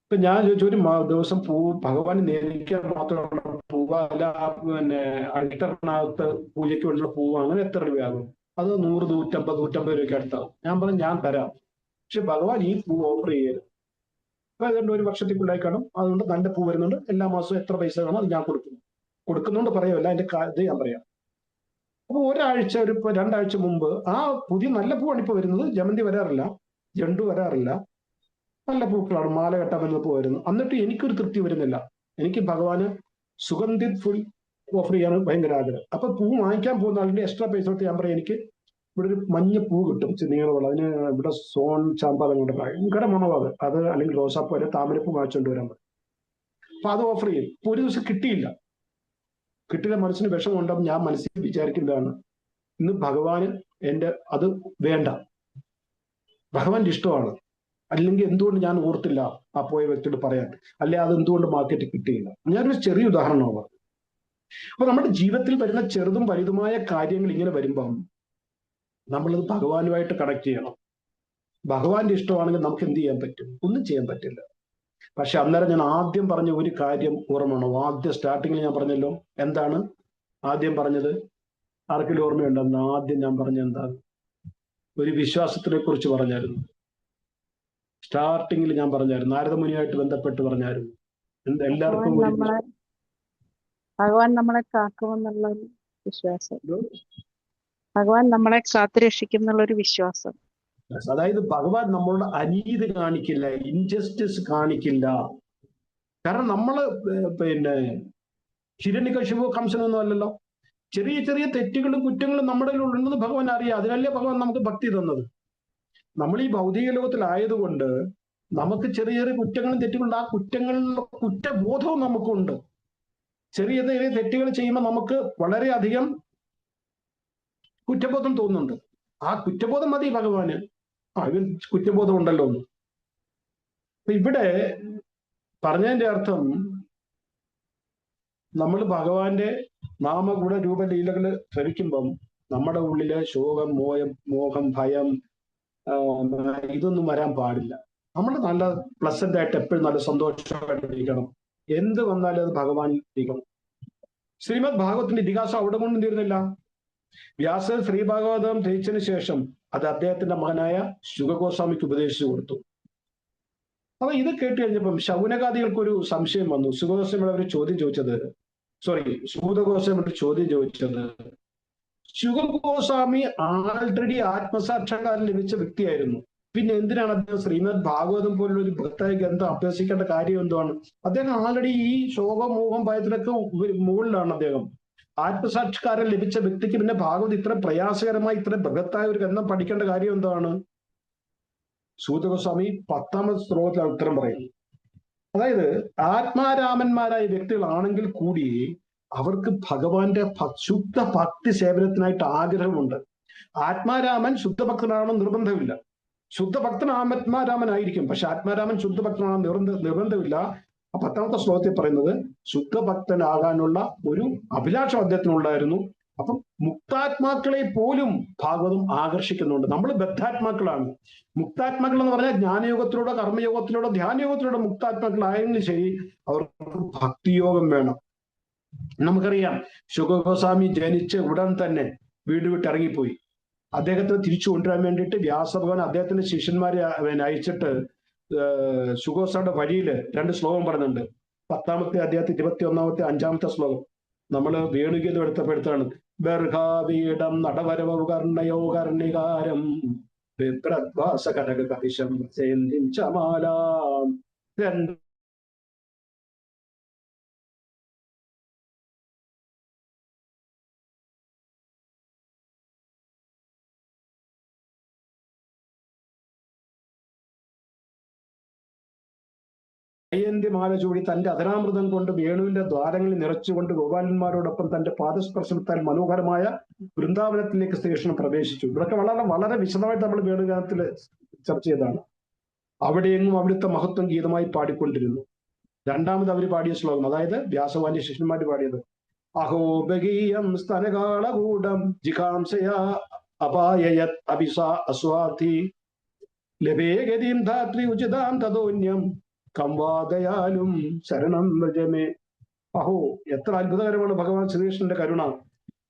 ഇപ്പൊ ഞാൻ ചോദിച്ചു, ഒരു ദിവസം പൂ ഭഗവാൻ നേരിക്കാൻ മാത്രമുള്ള പൂവ അല്ല പിന്നെ അൾട്ടറിനകത്ത് പൂജയ്ക്ക് വേണ്ടിയുള്ള പൂവ് അങ്ങനെ എത്ര രൂപയാകും? അത് 100, 150, 150 രൂപയ്ക്ക് അടുത്താവും. ഞാൻ പറഞ്ഞു ഞാൻ തരാം, പക്ഷെ ഭഗവാൻ ഈ പൂ ഓഫർ ചെയ്യരുത്. അപ്പൊ അതുകൊണ്ട് 1 വർഷത്തേക്കുണ്ടായി കാണും, അതുകൊണ്ട് നല്ല പൂ വരുന്നുണ്ട്, എല്ലാ മാസവും എത്ര പൈസ വേണം അത് ഞാൻ കൊടുക്കുന്നുണ്ട് പറയുമല്ല, അതിന്റെ ഇത് ഞാൻ പറയാം. അപ്പൊ ഒരാഴ്ച 2 ആഴ്ച മുമ്പ് ആ പുതിയ നല്ല പൂവാണ് ഇപ്പൊ വരുന്നത്. ജമന്തി വരാറില്ല, ജണ്ടു വരാറില്ല, നല്ല പൂക്കളാണ്, മാല കെട്ടാൻ പറ്റുന്ന പൂ വരുന്നു. എന്നിട്ട് എനിക്കൊരു തൃപ്തി വരുന്നില്ല. എനിക്ക് ഭഗവാന് സുഗന്ധിത് ഫുൾ ഓഫർ ചെയ്യാൻ ഭയങ്കര ആഗ്രഹം. അപ്പൊ പൂ വാങ്ങിക്കാൻ പോകുന്ന ആളിന്റെ എക്സ്ട്രാ പൈസ കൊടുത്ത് ഞാൻ പറയാം, എനിക്ക് ഇവിടെ ഒരു മഞ്ഞ പൂ കിട്ടും നീളമുള്ള, അതിന് ഇവിടെ സോൺ ചാമ്പാലം കൊണ്ട് ഭയങ്കര മണമാണ് അത്, അല്ലെങ്കിൽ റോസാപ്പൂ അല്ലെ താമരപ്പൂ വാങ്ങിച്ചുകൊണ്ട് വരാൻ പറയും. അപ്പൊ അത് ഓഫർ ചെയ്യും. ഇപ്പൊ ഒരു ദിവസം കിട്ടിയില്ല. മനസ്സിന് വിഷമമുണ്ടാകും. ഞാൻ മനസ്സിൽ വിചാരിക്കുന്നതാണ്, ഇന്ന് ഭഗവാന് അത് വേണ്ട, ഭഗവാന്റെ ഇഷ്ടമാണ്, അല്ലെങ്കിൽ എന്തുകൊണ്ട് ഞാൻ ഓർത്തില്ല ആ പോയ വ്യക്തിയോട് പറയാൻ, അല്ലെ അത് എന്തുകൊണ്ട് മാർക്കറ്റിൽ കിട്ടിയില്ല. ഞാനൊരു ചെറിയ ഉദാഹരണമാണ് പറഞ്ഞത്. അപ്പൊ നമ്മുടെ ജീവിതത്തിൽ വരുന്ന ചെറുതും വലുതുമായ കാര്യങ്ങൾ ഇങ്ങനെ വരുമ്പം നമ്മളത് ഭഗവാനുമായിട്ട് കണക്ട് ചെയ്യണം. ഭഗവാന്റെ ഇഷ്ടമാണെങ്കിൽ നമുക്ക് എന്ത് ചെയ്യാൻ പറ്റും? ഒന്നും ചെയ്യാൻ പറ്റില്ല. പക്ഷെ അന്നേരം ഞാൻ ആദ്യം പറഞ്ഞ ഒരു കാര്യം ഓർമ്മയാണോ? ആദ്യം സ്റ്റാർട്ടിങ്ങിൽ ഞാൻ പറഞ്ഞല്ലോ, എന്താണ് ആദ്യം പറഞ്ഞത്? ആർക്കെങ്കിലും ഓർമ്മയുണ്ടെന്ന് ആദ്യം ഞാൻ പറഞ്ഞ എന്താണ്? ഒരു വിശ്വാസത്തിനെ കുറിച്ച് പറഞ്ഞായിരുന്നു. സ്റ്റാർട്ടിങ്ങിൽ ഞാൻ പറഞ്ഞായിരുന്നു, നാരദമുനിയായിട്ട് ബന്ധപ്പെട്ട് പറഞ്ഞായിരുന്നു. എല്ലാവർക്കും ഭഗവാൻ നമ്മളെ കാക്കുമെന്നുള്ള ഒരു വിശ്വാസം, ഭഗവാൻ നമ്മളെ കാത്തുരക്ഷിക്കുന്നുള്ള ഒരു വിശ്വാസം. അതായത് ഭഗവാൻ നമ്മളുടെ അനീതി കാണിക്കില്ല, ഇൻജസ്റ്റിസ് കാണിക്കില്ല. കാരണം നമ്മള് പിന്നെ ഹിരണ്യകശിപു കംസനൊന്നും അല്ലല്ലോ. ചെറിയ ചെറിയ തെറ്റുകളും കുറ്റങ്ങളും നമ്മുടെ ഉണ്ടെന്ന് ഭഗവാൻ അറിയാം. അതിനല്ലേ ഭഗവാൻ നമുക്ക് ഭക്തി തന്നത്. നമ്മൾ ഈ ഭൗതിക ലോകത്തിലായതുകൊണ്ട് നമുക്ക് ചെറിയ ചെറിയ കുറ്റങ്ങളും തെറ്റുകളുണ്ട്. ആ കുറ്റങ്ങളിലുള്ള കുറ്റബോധവും നമുക്കുണ്ട്. ചെറിയ ചെറിയ തെറ്റുകൾ ചെയ്യുമ്പോൾ നമുക്ക് വളരെയധികം കുറ്റബോധം തോന്നുന്നുണ്ട്. ആ കുറ്റബോധം മതി ഭഗവാന്. ഇവൻ കുറ്റബോധം ഉണ്ടല്ലോ എന്ന്. അപ്പൊ ഇവിടെ പറഞ്ഞതിന്റെ അർത്ഥം, നമ്മൾ ഭഗവാന്റെ നാമഗുണ രൂപലീലകള് ശ്രമിക്കുമ്പം നമ്മുടെ ഉള്ളില് ശോകം, മോഹം, ഭയം ഇതൊന്നും വരാൻ പാടില്ല. നമ്മൾ നല്ല പ്ലസന്റ് ആയിട്ട് എപ്പോഴും നല്ല സന്തോഷമായിട്ടിരിക്കണം. എന്ത് വന്നാലും അത് ഭഗവാൻ ഇരിക്കണം. ശ്രീമദ് ഭാഗവതത്തിന്റെ ഇതിഹാസം അവിടെ കൊണ്ടും തീരുന്നില്ല. വ്യാസൻ ശ്രീഭാഗവതം രചിച്ചതിന് ശേഷം അത് അദ്ദേഹത്തിന്റെ മകനായ ശുകഗോസ്വാമിക്ക് ഉപദേശിച്ചു കൊടുത്തു. അപ്പൊ ഇത് കേട്ട് കഴിഞ്ഞപ്പം ശൗനകാദികൾക്കൊരു സംശയം വന്നു. ശുകഗോസ്വാമിയുടെ ഒരു ചോദ്യം ചോദിച്ചത്, സൂതഗോസ്വാമിയുടെ ചോദ്യം ചോദിച്ചത്, ശുകഗോസ്വാമി ആൾറെഡി ആത്മസാക്ഷാത്കാരം ലഭിച്ച വ്യക്തിയായിരുന്നു, പിന്നെ എന്തിനാണ് അദ്ദേഹം ശ്രീമദ് ഭാഗവതം പോലുള്ള ഒരു ഭക്തായ ഗ്രന്ഥം അഭ്യസിക്കേണ്ട കാര്യം എന്താണ്? അദ്ദേഹം ആൾറെഡി ഈ ശോകമോഹം ഭയത്തിലൊക്കെ മുകളിലാണ്. അദ്ദേഹം ആത്മസാക്ഷാത്കാരം ലഭിച്ച വ്യക്തിക്ക് പിന്നെ ഭാഗവത് ഇത്ര പ്രയാസകരമായി ഇത്ര ബൃഹത്തായ ഒരു ഗ്രന്ഥം പഠിക്കേണ്ട കാര്യം എന്താണ്? സൂതഗോസ്വാമി 10ാമത്തെ ശ്ലോകത്തിലാണ് ഉത്തരം പറയുന്നത്. അതായത് ആത്മാരാമന്മാരായ വ്യക്തികളാണെങ്കിൽ കൂടി അവർക്ക് ഭഗവാന്റെ ശുദ്ധ ഭക്തി സേവനത്തിനായിട്ട് ആഗ്രഹമുണ്ട്. ആത്മാരാമൻ ശുദ്ധഭക്തനാണെന്ന് നിർബന്ധമില്ല. ശുദ്ധഭക്തൻ ആത്മാരാമനായിരിക്കും, പക്ഷെ ആത്മാരാമൻ ശുദ്ധഭക്തനാണെന്ന് നിർബന്ധമില്ല. 10ാമത്തെ ശ്ലോകത്തിൽ പറയുന്നത് ശുദ്ധഭക്തനാകാനുള്ള ഒരു അഭിലാഷം അദ്ദേഹത്തിനുണ്ടായിരുന്നു. അപ്പം മുക്താത്മാക്കളെ പോലും ഭാഗവതം ആകർഷിക്കുന്നുണ്ട്. നമ്മൾ ബദ്ധാത്മാക്കളാണ്. മുക്താത്മാക്കൾ എന്ന് പറഞ്ഞാൽ ജ്ഞാനയോഗത്തിലൂടെ, കർമ്മയോഗത്തിലൂടെ, ധ്യാനയോഗത്തിലൂടെ മുക്താത്മാക്കളായെങ്കിലും ശരി, അവർക്ക് ഭക്തിയോഗം വേണം. നമുക്കറിയാം, ശുഗോസ്വാമി ജനിച്ച് ഉടൻ തന്നെ വീട് വിട്ട് ഇറങ്ങിപ്പോയി. അദ്ദേഹത്തെ തിരിച്ചു കൊണ്ടുവരാൻ വേണ്ടിയിട്ട് വ്യാസഭഗവാൻ അദ്ദേഹത്തിന്റെ ശിഷ്യന്മാരെ അയച്ചിട്ട് ശുഗോസ്വാമിയുടെ വഴിയിൽ 2 ശ്ലോകം പറഞ്ഞിട്ടുണ്ട്. 10ാമത്തെ അധ്യായത്തിൽ 21ാമത്തെ 5ാമത്തെ ശ്ലോകം നമ്മൾ വേണുഗീതം എടുത്തപ്പെടുത്താണ്. ബർഹാവീടം നടവരവു കർണയോ കർണികാരം വിപ്രദ്വാസ കനക കവിശം ചമാലാം. ജയന്തി മാല ചൂടി തന്റെ അധരാമൃതം കൊണ്ട് വേണുവിന്റെ ദ്വാരങ്ങളിൽ നിറച്ചുകൊണ്ട് ഗോപാലന്മാരോടൊപ്പം തന്റെ പാദസ്പർശനത്താൽ മനോഹരമായ വൃന്ദാവനത്തിലേക്ക് ശ്രീകൃഷ്ണൻ പ്രവേശിച്ചു. ഇതൊക്കെ വളരെ വളരെ വിശദമായിട്ട് നമ്മൾ വേണുഗാനത്തിൽ ചർച്ച ചെയ്തതാണ്. അവിടെയെങ്ങും അവിടുത്തെ മഹത്വം ഗീതമായി പാടിക്കൊണ്ടിരുന്നു. 2ാമത് അവർ പാടിയ ശ്ലോകം, അതായത് വ്യാസവാന്റെ ശിഷ്യന്മാർ പാടിയത്, അഹോബഗീയം സ്തനകാളകൂടം ജിഖാംസയാ അപായയത് അഭിസാ അസ്വാധി ലഭേഗതിം ധാത്രി ഉചിതാം തദോന്യം കംവാദയാലും ശരണം വ്രജമേ. അഹോ, എത്ര അത്ഭുതകരമാണ് ഭഗവാൻ ശ്രീകൃഷ്ണന്റെ കരുണ.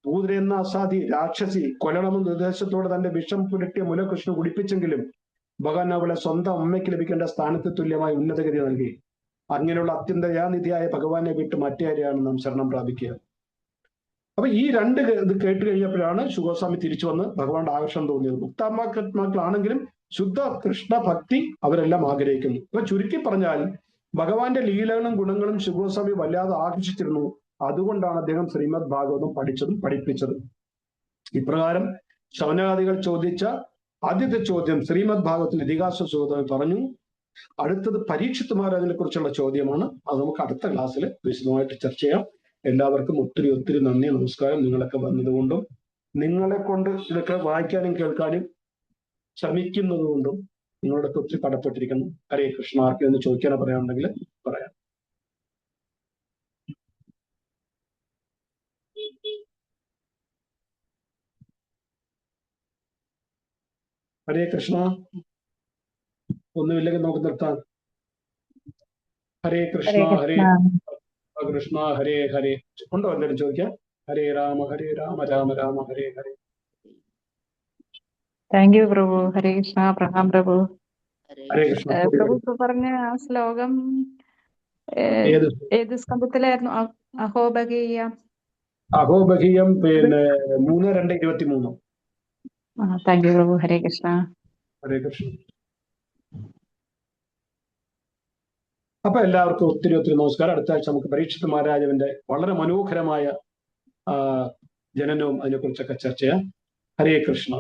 പൂതന എന്ന അസാധി രാക്ഷസി കൊല്ലണമെന്ന നിർദ്ദേശത്തോടെ തന്റെ വിഷം പുരട്ടിയ മുലകൃഷ്ണൻ കുടിപ്പിച്ചെങ്കിലും ഭഗവാൻ അവളെ സ്വന്തം അമ്മയ്ക്ക് ലഭിക്കേണ്ട സ്ഥാനത്ത് തുല്യമായ ഉന്നതഗതി നൽകി. അങ്ങനെയുള്ള അത്യന്തയാനിധിയായ ഭഗവാനെ വിട്ട് മറ്റേരെയാണ് നാം ശരണം പ്രാപിക്കുക. അപ്പൊ ഈ 2 ഇത് കേട്ട് കഴിഞ്ഞപ്പോഴാണ് ശുഗോസ്വാമി തിരിച്ചു വന്ന് ഭഗവാന്റെ ആകർഷണം തോന്നിയത്. മുക്താത്മാക്കളാണെങ്കിലും ശുദ്ധ കൃഷ്ണ ഭക്തി അവരെല്ലാം ആഗ്രഹിക്കുന്നു. അപ്പൊ ചുരുക്കി പറഞ്ഞാൽ ഭഗവാന്റെ ലീലകളും ഗുണങ്ങളും ശുഗോസ്വാമി വല്ലാതെ ആകർഷിച്ചിരുന്നു. അതുകൊണ്ടാണ് അദ്ദേഹം ശ്രീമദ് ഭാഗവതം പഠിച്ചതും പഠിപ്പിച്ചതും. ഇപ്രകാരം ശൗനകാദികൾ ചോദിച്ച ആദ്യത്തെ ചോദ്യം ശ്രീമദ് ഭാഗവതത്തിന്റെ ഇതിഹാസ സുഗോസ്വാമി പറഞ്ഞു. അടുത്തത് പരീക്ഷിത് മഹാരാജനെ കുറിച്ചുള്ള ചോദ്യമാണ്. അത് നമുക്ക് അടുത്ത ക്ലാസ്സിൽ വിശദമായിട്ട് ചർച്ച ചെയ്യാം. എല്ലാവർക്കും ഒത്തിരി ഒത്തിരി നന്ദി, നമസ്കാരം. നിങ്ങളൊക്കെ വന്നതുകൊണ്ടും നിങ്ങളെ കൊണ്ട് ഇതൊക്കെ വായിക്കാനും കേൾക്കാനും ശ്രമിക്കുന്നത് കൊണ്ടും നിങ്ങളോടൊക്കെ ഒത്തിരി കടപ്പെട്ടിരിക്കുന്നു. ഹരേ കൃഷ്ണ. ആർക്കെന്ന് ചോദിക്കാനോ പറയാനുണ്ടെങ്കിൽ പറയാം. ഹരേ കൃഷ്ണ. ഒന്നുമില്ലെങ്കിൽ നമുക്ക് നിർത്താം. ഹരേ കൃഷ്ണ. ഹരേ കൃഷ്ണ ഹരേ ഹരേ. ഉണ്ടോ എല്ലാവരും ചോദിക്കാം? ഹരേ രാമ രാമ രാമ ഹരേ ഹരേ. താങ്ക് യു പ്രഭു. ഹരേ കൃഷ്ണ. പ്രണാം പ്രഭു. ഹരേ കൃഷ്ണ. പ്രഭു ഇപ്പൊ പറഞ്ഞ ആ ശ്ലോകം ഏത് സ്കന്ധത്തിലായിരുന്നു? അഹോബഗീയം. അഹോബഗീയം 3:2:23. താങ്ക് യു പ്രഭു. ഹരേ കൃഷ്ണ. ഹരേ കൃഷ്ണ. അപ്പൊ എല്ലാവർക്കും ഒത്തിരി ഒത്തിരി നമസ്കാരം. അടുത്ത ആഴ്ച നമുക്ക് പരീക്ഷിത് മഹാരാജാവിന്റെ വളരെ മനോഹരമായ ജനനവും അതിനെക്കുറിച്ചൊക്കെ ചർച്ച ചെയ്യാം. ഹരേ കൃഷ്ണ.